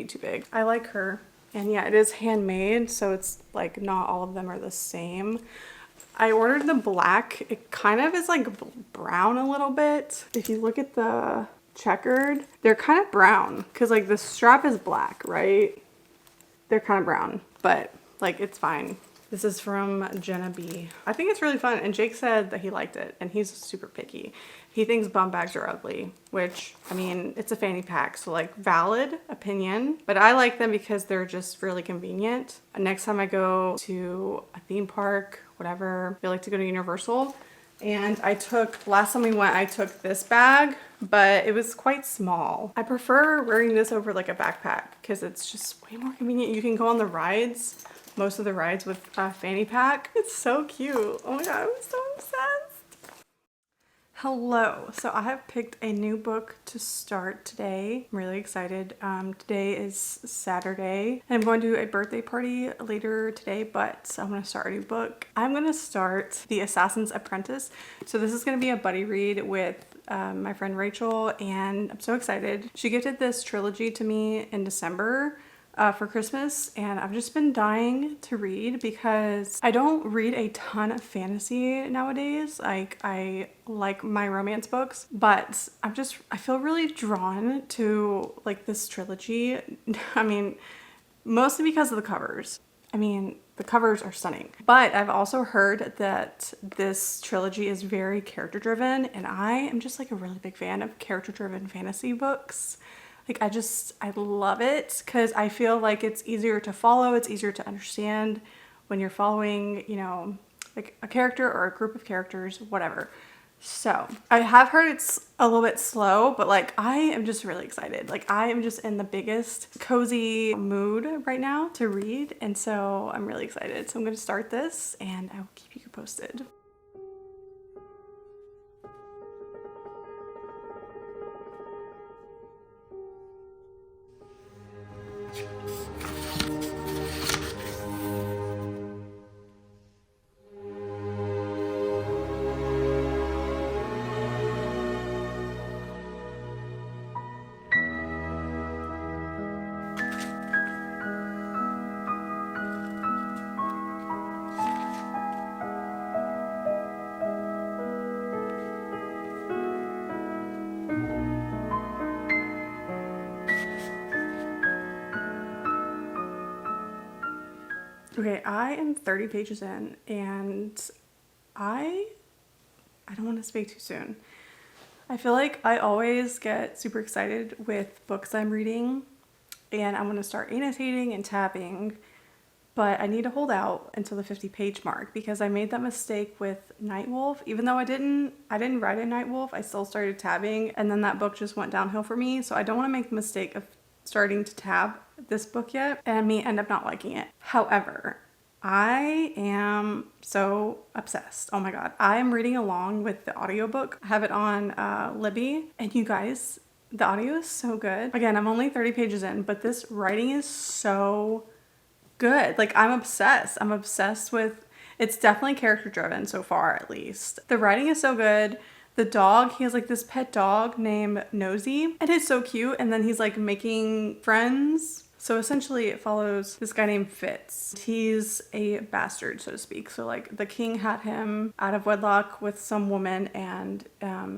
too big. I like her. And yeah, it is handmade, so it's like not all of them are the same. I ordered the black. It kind of is like brown a little bit. If you look at the checkered, they're kind of brown because like the strap is black, right? They're kind of brown, but like it's fine. This is from Jenna B. I think it's really fun, and Jake said that he liked it, and he's super picky. He thinks bum bags are ugly, which, I mean, it's a fanny pack, so like valid opinion, but I like them because they're just really convenient. Next time I go to a theme park, whatever, I like to go to Universal, and last time we went, I took this bag, but it was quite small. I prefer wearing this over like a backpack because it's just way more convenient. You can go on the rides, most of the rides with a fanny pack. It's so cute. Oh my god, I'm so obsessed. Hello. So I have picked a new book to start today. I'm really excited. Today is Saturday and I'm going to a birthday party later today, but I'm going to start a new book. I'm going to start The Assassin's Apprentice. So this is going to be a buddy read with my friend Rachel, and I'm so excited. She gifted this trilogy to me in December for Christmas, and I've just been dying to read because I don't read a ton of fantasy nowadays. Like, I like my romance books, but I feel really drawn to like this trilogy. I mean, mostly because of the covers. I mean, the covers are stunning, but I've also heard that this trilogy is very character driven, and I am just like a really big fan of character driven fantasy books. Like, I love it because I feel like it's easier to follow, it's easier to understand when you're following, you know, like a character or a group of characters, whatever. So I have heard it's a little bit slow, but like I am just really excited. Like, I am just in the biggest cozy mood right now to read, and so I'm really excited. So I'm going to start this and I will keep you posted. Okay, I am 30 pages in and I I don't want to speak too soon. I feel like I always get super excited with books I'm reading and I want to start annotating and tabbing, but I need to hold out until the 50-page mark because I made that mistake with Nightwolf. Even though I didn't write a Nightwolf, I still started tabbing and then that book just went downhill for me. So I don't want to make the mistake of starting to tab this book yet and me end up not liking it. However, I am so obsessed. Oh my god. I am reading along with the audiobook. I have it on Libby, and you guys, the audio is so good. Again, I'm only 30 pages in, but this writing is so good. Like, I'm obsessed. I'm obsessed with, it's definitely character driven so far, at least. The writing is so good. The dog, he has like this pet dog named Nosy, and it's so cute. And then he's like making friends. So essentially it follows this guy named Fitz. He's a bastard, so to speak. So like the king had him out of wedlock with some woman, and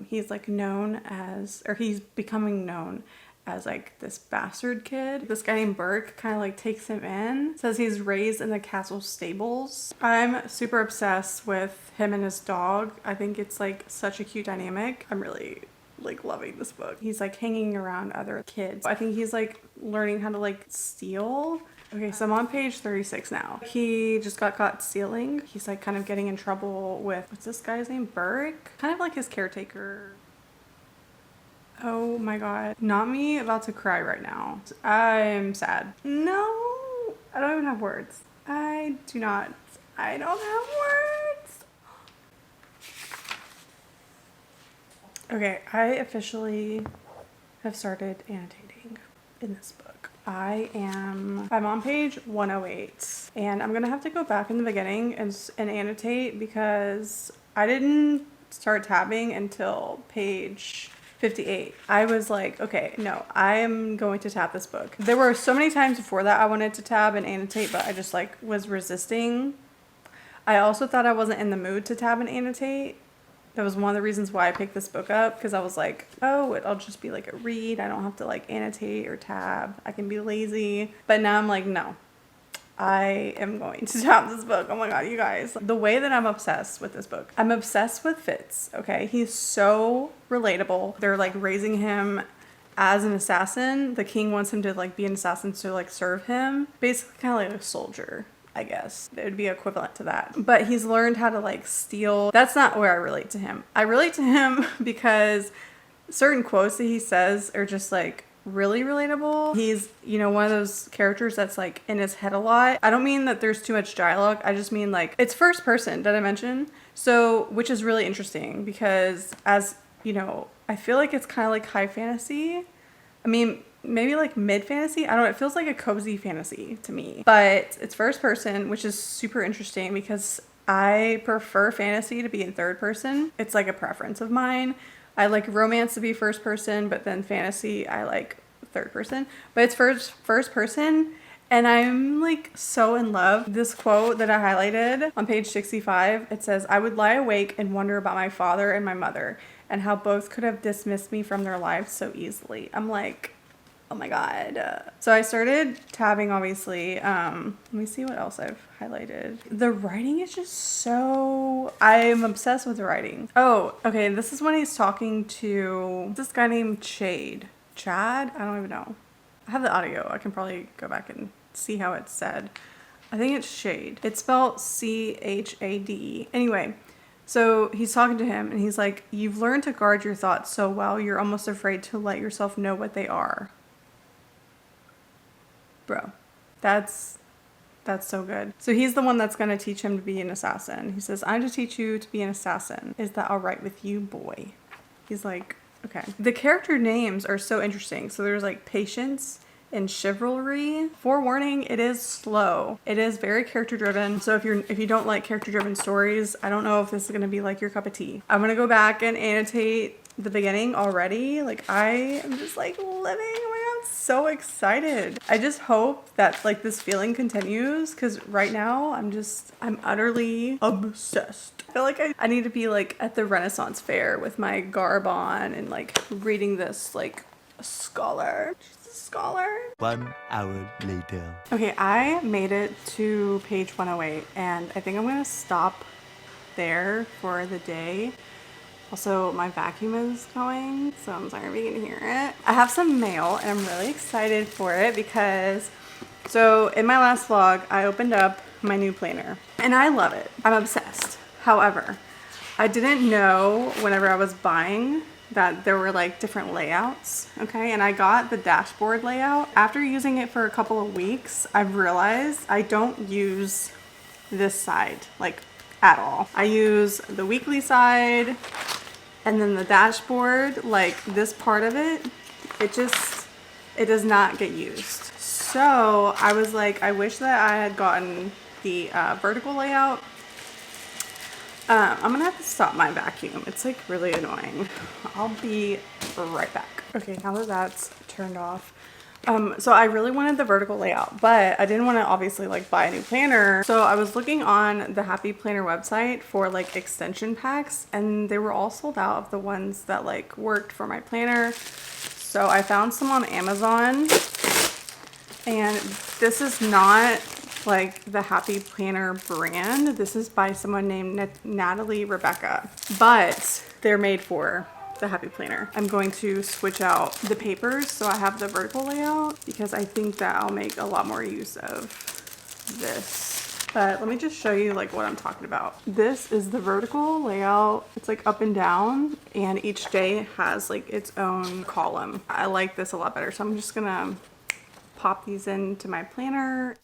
he's like known as, or he's becoming known as like this bastard kid. This guy named Burke kind of like takes him in, says he's raised in the castle stables. I'm super obsessed with him and his dog. I think it's like such a cute dynamic. I'm really like loving this book. He's like hanging around other kids. I think he's like learning how to like steal. Okay, so I'm on page 36 now. He just got caught stealing. He's like kind of getting in trouble with, what's this guy's name? Burke? Kind of like his caretaker. Oh my god. Not me about to cry right now. I'm sad. No, I don't even have words. I don't have words. Okay, I officially have started annotating in this book. I'm on page 108 and I'm gonna have to go back in the beginning and annotate because I didn't start tabbing until page 58. I was like, okay, no, I am going to tab this book. There were so many times before that I wanted to tab and annotate, but I just like was resisting. I also thought I wasn't in the mood to tab and annotate. That was one of the reasons why I picked this book up, because I was like, oh, it'll just be like a read. I don't have to like annotate or tab. I can be lazy. But now I'm like, no, I am going to tab this book. Oh my god, you guys. The way that I'm obsessed with this book. I'm obsessed with Fitz, okay? He's so relatable. They're like raising him as an assassin. The king wants him to like be an assassin to like serve him. Basically kind of like a soldier, I guess. It would be equivalent to that. But he's learned how to like steal. That's not where I relate to him. I relate to him because certain quotes that he says are just like really relatable. He's, you know, one of those characters that's like in his head a lot. I don't mean that there's too much dialogue. I just mean like it's first person, did I mention? So, which is really interesting because as, you know, I feel like it's kind of like high fantasy. I mean, maybe like mid fantasy. I don't know. It feels like a cozy fantasy to me, but it's first person, which is super interesting because I prefer fantasy to be in third person. It's like a preference of mine. I like romance to be first person, but then fantasy, I like third person. But it's first person, and I'm like so in love. This quote that I highlighted on page 65, it says, "I would lie awake and wonder about my father and my mother, and how both could have dismissed me from their lives so easily." I'm like, oh my god. So I started tabbing, obviously. Let me see what else I've highlighted. The writing is just so... I'm obsessed with the writing. Oh, okay. This is when he's talking to this guy named Chad. I don't even know. I have the audio. I can probably go back and see how it's said. I think it's Shade. It's spelled C-H-A-D-E. Anyway, so he's talking to him and he's like, "You've learned to guard your thoughts so well, you're almost afraid to let yourself know what they are." Bro, that's so good. So he's the one that's going to teach him to be an assassin. He says, "I'm to teach you to be an assassin. Is that all right with you, boy?" He's like, okay. The character names are so interesting. So there's like Patience and Chivalry. Forewarning, it is slow. It is very character driven. So if you don't like character driven stories, I don't know if this is going to be like your cup of tea. I'm going to go back and annotate the beginning already. Like I am just like living. Oh my god, I'm so excited. I just hope that like this feeling continues, because right now I'm utterly obsessed. I feel like I need to be like at the Renaissance fair with my garb on and like reading this like a scholar. She's a scholar.
1 hour later.
Okay, I made it to page 108 and I think I'm gonna stop there for the day. Also, my vacuum is going, so I'm sorry if you can hear it. I have some mail and I'm really excited for it because, so in my last vlog, I opened up my new planner and I love it. I'm obsessed. However, I didn't know whenever I was buying that there were like different layouts, okay? And I got the dashboard layout. After using it for a couple of weeks, I've realized I don't use this side like at all. I use the weekly side and then the dashboard, like this part of it, it does not get used. So I was like, I wish that I had gotten the vertical layout. I'm gonna have to stop my vacuum. It's like really annoying. I'll be right back. Okay, now that that's turned off. So I really wanted the vertical layout, but I didn't want to obviously like buy a new planner. So I was looking on the Happy Planner website for like extension packs and they were all sold out of the ones that like worked for my planner. So I found some on Amazon and this is not like the Happy Planner brand. This is by someone named Natalie Rebecca, but they're made for the Happy Planner. I'm going to switch out the papers so I have the vertical layout because I think that I'll make a lot more use of this. But let me just show you like what I'm talking about. This is the vertical layout. It's like up and down and each day has like its own column. I like this a lot better. So I'm just gonna pop these into my planner.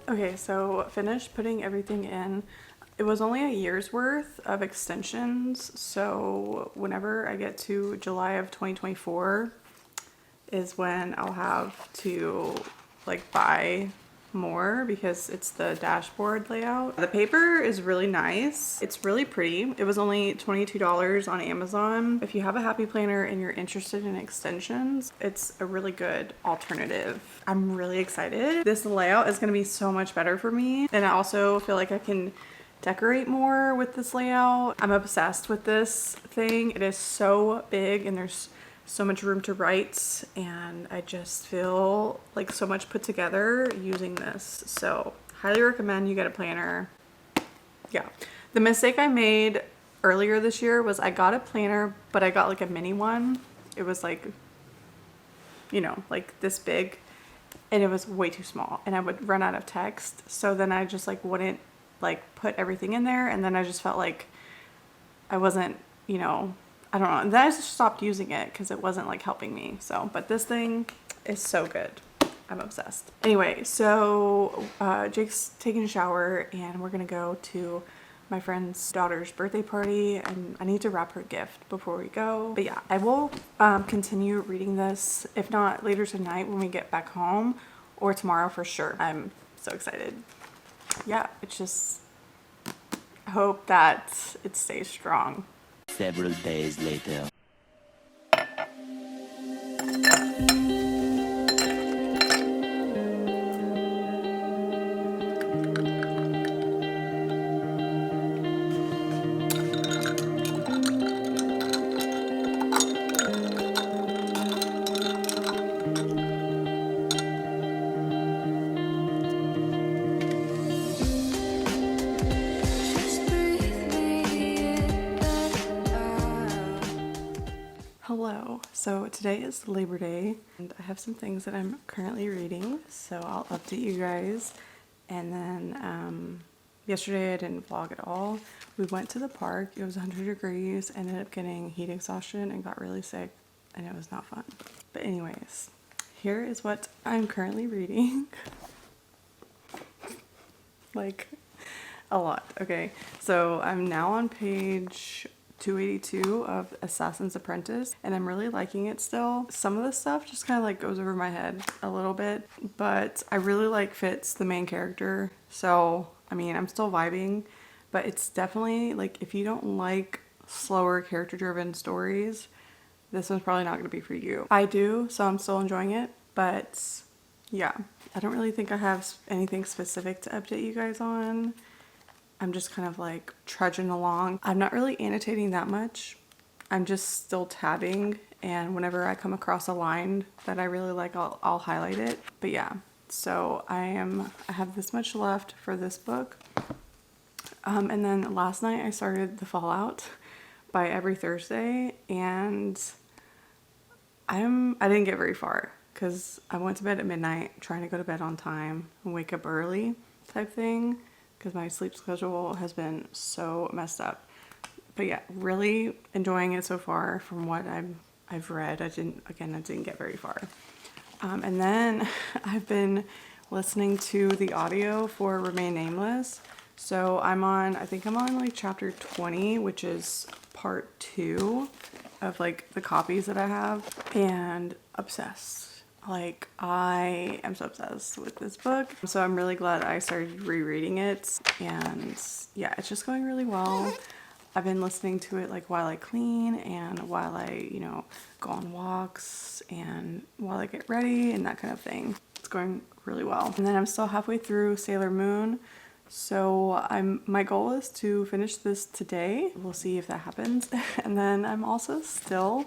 Okay, so finished putting everything in. It was only a year's worth of extensions, so whenever I get to July of 2024 is when I'll have to like buy more because it's the dashboard layout. The paper is really nice. It's really pretty. It was only $22 on Amazon. If you have a Happy Planner and you're interested in extensions, it's a really good alternative. I'm really excited. This layout is gonna be so much better for me. And I also feel like I can decorate more with this layout. I'm obsessed with this thing. It is so big and there's so much room to write and I just feel like so much put together using this. So highly recommend you get a planner. Yeah. The mistake I made earlier this year was I got a planner, but I got like a mini one. It was like, you know, like this big and it was way too small and I would run out of text. So then I just like wouldn't like put everything in there and then I just felt like I wasn't, you know, I don't know. Then I just stopped using it because it wasn't like helping me. So, but this thing is so good. I'm obsessed. Anyway, so Jake's taking a shower and we're gonna go to my friend's daughter's birthday party, and I need to wrap her gift before we go. But yeah, I will continue reading this, if not later tonight when we get back home, or tomorrow for sure. I'm so excited. Yeah, it's just, I hope that it stays strong.
Several days later.
Hello. So today is Labor Day and I have some things that I'm currently reading, so I'll update you guys. And then yesterday I didn't vlog at all. We went to the park. It was 100 degrees. Ended up getting heat exhaustion and got really sick, and it was not fun. But anyways, here is what I'm currently reading. Like a lot. Okay, so I'm now on page 282 of Assassin's Apprentice, and I'm really liking it still. Some of the stuff just kind of like goes over my head a little bit, but I really like Fitz, the main character. So I mean, I'm still vibing, but it's definitely like, if you don't like slower character driven stories, this one's probably not going to be for you. I do, so I'm still enjoying it, but yeah, I don't really think I have anything specific to update you guys on. I'm just kind of like trudging along. I'm not really annotating that much. I'm just still tabbing, and whenever I come across a line that I really like, I'll highlight it. But yeah, so I have this much left for this book. And then last night I started The Fallout by Every Thursday, and I didn't get very far because I went to bed at midnight, trying to go to bed on time and wake up early type thing, because my sleep schedule has been so messed up. But yeah, really enjoying it so far from what I've read. I didn't get very far. And then I've been listening to the audio for Remain Nameless. So I think I'm on like chapter 20, which is part 2 of like the copies that I have, and obsessed. Like, I am so obsessed with this book. So I'm really glad I started rereading it, and yeah, it's just going really well. I've been listening to it like while I clean and while I, go on walks and while I get ready and that kind of thing. It's going really well. And then I'm still halfway through Sailor Moon. So my goal is to finish this today. We'll see if that happens. And then I'm also still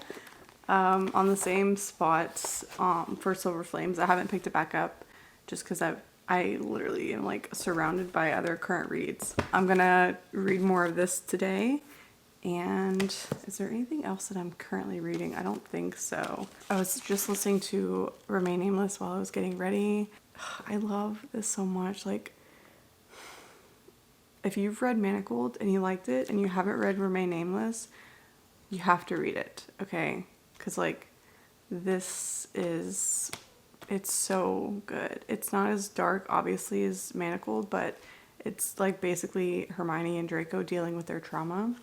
on the same spot for Silver Flames. I haven't picked it back up just because I literally am like surrounded by other current reads. I'm gonna read more of this today. And is there anything else that I'm currently reading? I don't think so. I was just listening to Remain Nameless while I was getting ready. I love this so much. Like, if you've read Manacled and you liked it and you haven't read Remain Nameless, you have to read it, okay? Because like, it's so good. It's not as dark obviously as Manacled, but it's like basically Hermione and Draco dealing with their trauma,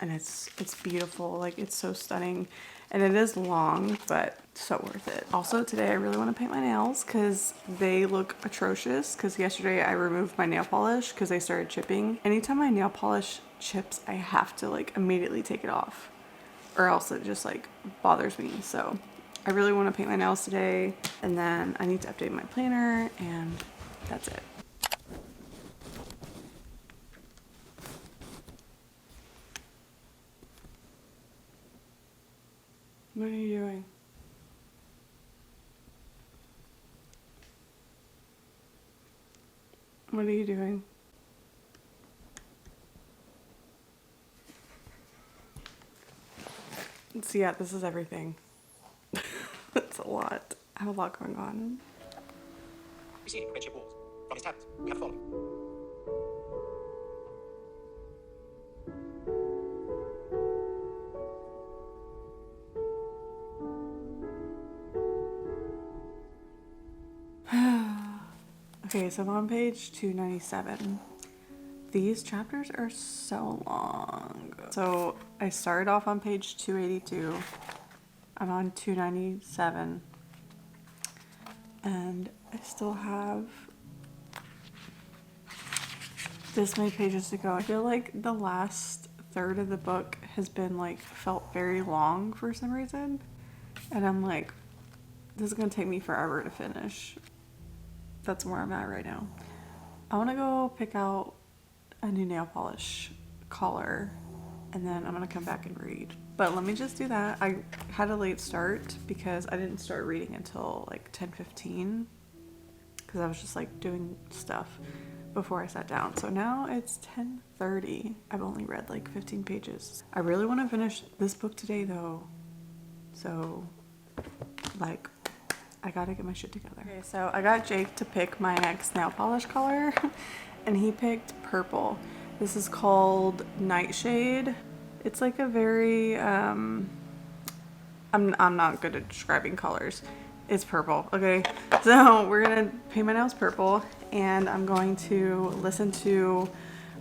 and it's beautiful. Like, it's so stunning, and it is long, but so worth it. Also today I really want to paint my nails because they look atrocious, because yesterday I removed my nail polish because they started chipping. Anytime my nail polish chips, I have to like immediately take it off, or else it just like bothers me. So I really want to paint my nails today, and then I need to update my planner, and that's it. What are you doing? What are you doing? So yeah, this is everything. It's a lot. I have a lot going on.
Receding from bedship walls. From his tablets, we have the following.
Okay, so I'm on page 297. These chapters are so long. So I started off on page 282. I'm on 297. And I still have this many pages to go. I feel like the last third of the book has been like felt very long for some reason. And I'm like, this is gonna take me forever to finish. That's where I'm at right now. I wanna go pick out a new nail polish color and then I'm gonna come back and read. But let me just do that. I had a late start because I didn't start reading until like 10:15 because I was just like doing stuff before I sat down. So now it's 10:30. I've only read like 15 pages. I really want to finish this book today though. So like I gotta get my shit together. Okay, so I got Jake to pick my next nail polish color and he picked purple. This is called Nightshade. It's like a very, I'm not good at describing colors. It's purple, okay? So we're gonna paint my nails purple and I'm going to listen to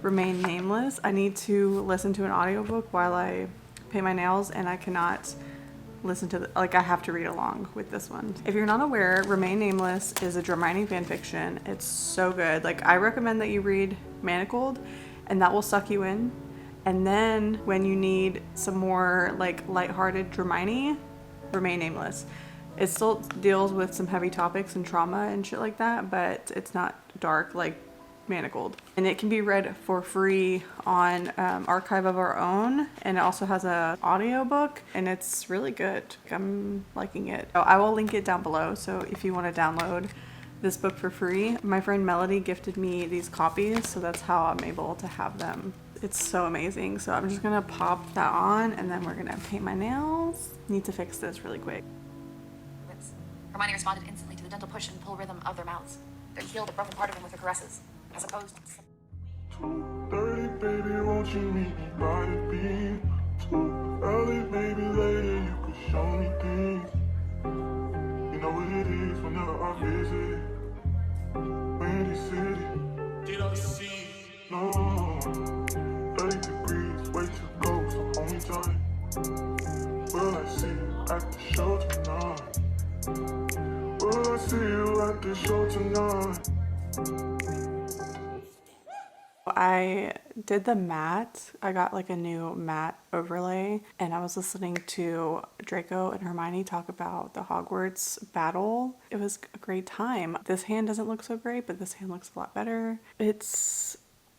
Remain Nameless. I need to listen to an audiobook while I paint my nails and I cannot listen to I have to read along with this one. If you're not aware, Remain Nameless is a dramione fanfiction. It's so good. Like I recommend that you read Manacled and that will suck you in. And then when you need some more like lighthearted dramione, Remain Nameless. It still deals with some heavy topics and trauma and shit like that, but it's not dark like Manacled. And it can be read for free on Archive of Our Own, and it also has a audiobook and it's really good. I'm liking it. So I will link it down below, so if you want to download this book for free. My friend Melody gifted me these copies, so that's how I'm able to have them. It's so amazing. So I'm just gonna pop that on and then we're gonna paint my nails. Need to fix this really quick.
Hermione responded instantly to the gentle push and pull rhythm of their mouths. They healed a broken part of him with her caresses, as opposed to...
2:30, baby, won't you meet me by the beam? Too early, maybe later you could show me things. You know what it is whenever I visit Windy City.
Did I see?
No, 30 degrees, way to go, so hold me tight. Will I see you at the show tonight? Will I see you at the show tonight?
I did the matte. I got like a new matte overlay and I was listening to Draco and Hermione talk about the Hogwarts battle. It was a great time. This hand doesn't look so great, but this hand looks a lot better. It's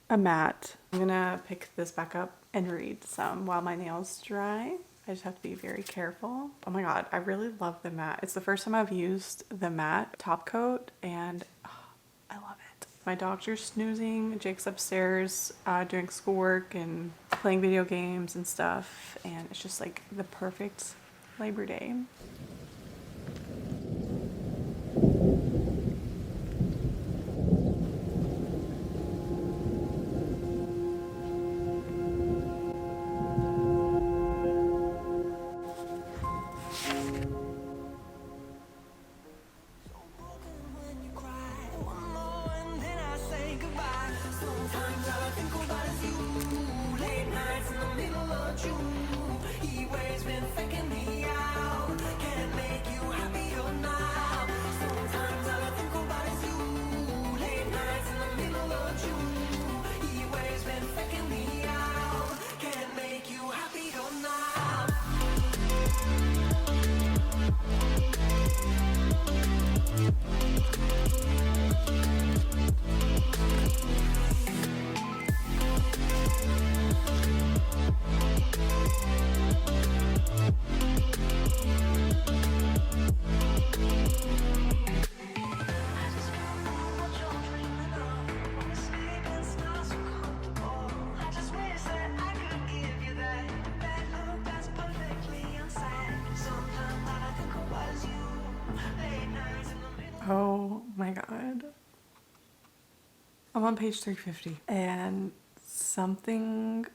a matte. I'm gonna pick this back up and read some while my nails dry. I just have to be very careful. Oh my god, I really love the matte. It's the first time I've used the matte top coat and I love it. My dogs are snoozing. Jake's upstairs doing schoolwork and playing video games and stuff. And it's just like the perfect Labor Day. Oh my god. I'm on page 350 and something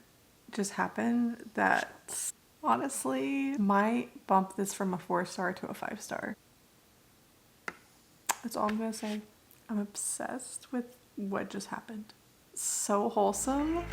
just happened that honestly might bump this from a 4-star to a 5-star. That's all I'm gonna say. I'm obsessed with what just happened. So wholesome.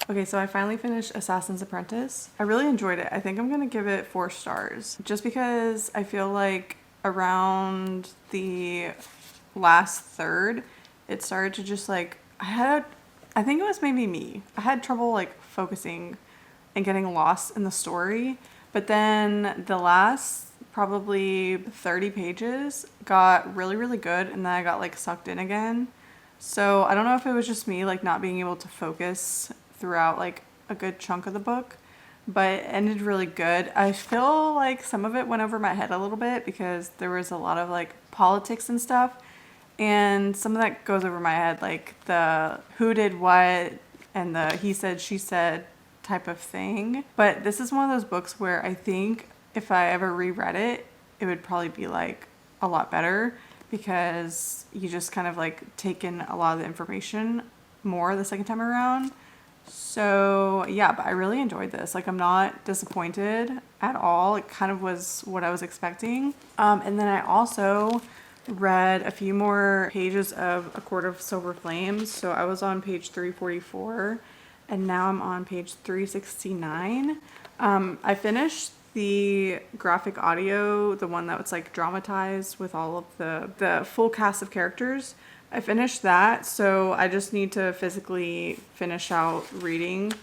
Okay, so I finally finished Assassin's Apprentice. I really enjoyed it. I think I'm gonna give it 4 stars just because I feel like around the last third, it started to just like, I think it was maybe me. I had trouble like focusing and getting lost in the story. But then the last probably 30 pages got really, really good, and then I got like sucked in again. So I don't know if it was just me like not being able to focus throughout like a good chunk of the book, but it ended really good. I feel like some of it went over my head a little bit because there was a lot of like politics and stuff, and some of that goes over my head, like the who did what and the he said she said type of thing. But this is one of those books where I think if I ever reread it, it would probably be like a lot better because you just kind of like take in a lot of the information more the second time around. So yeah, but I really enjoyed this. Like, I'm not disappointed at all. It kind of was what I was expecting. And then I also read a few more pages of A Court of Silver Flames. So I was on page 344 and now I'm on page 369. I finished the graphic audio, the one that was like dramatized with all of the full cast of characters. I finished that, so I just need to physically finish out reading.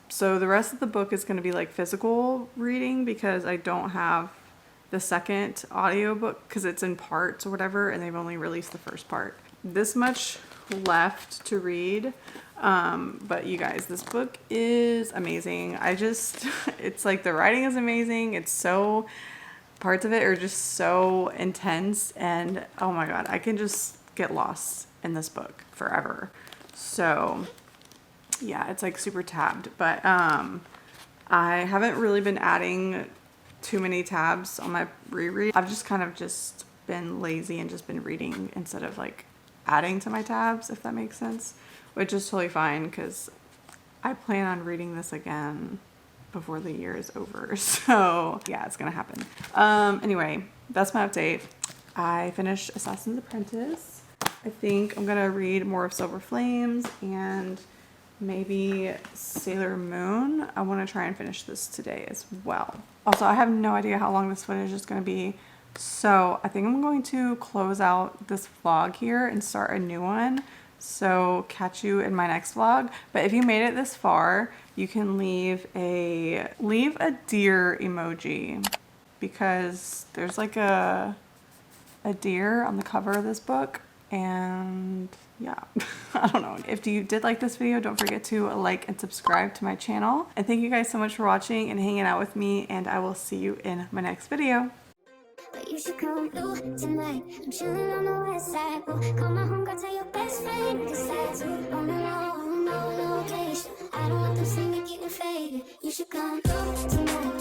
So the rest of the book is going to be like physical reading because I don't have the second audiobook because it's in parts or whatever, and they've only released the first part. This much left to read, but you guys, this book is amazing. It's like the writing is amazing. It's so, parts of it are just so intense, and oh my god, I can just get lost in this book forever. So yeah, it's like super tabbed, but I haven't really been adding too many tabs on my reread. I've just kind of just been lazy and just been reading instead of like adding to my tabs, if that makes sense, which is totally fine because I plan on reading this again before the year is over. So yeah, it's gonna happen. Anyway, that's my update. I finished Assassin's Apprentice. I think I'm gonna read more of Silver Flames and maybe Sailor Moon. I want to try and finish this today as well. Also, I have no idea how long this footage is going to be, so I think I'm going to close out this vlog here and start a new one. So catch you in my next vlog. But if you made it this far, you can leave a deer emoji because there's like a deer on the cover of this book. And yeah, I don't know. If you did like this video, don't forget to like and subscribe to my channel. And thank you guys so much for watching and hanging out with me, and I will see you in my next video.
But you should come through tonight. I'm chilling on the west side. Call my homegirl, tell your best friend. Cause that's on the low, no location. I don't want them seeing me getting faded. You should come through tonight.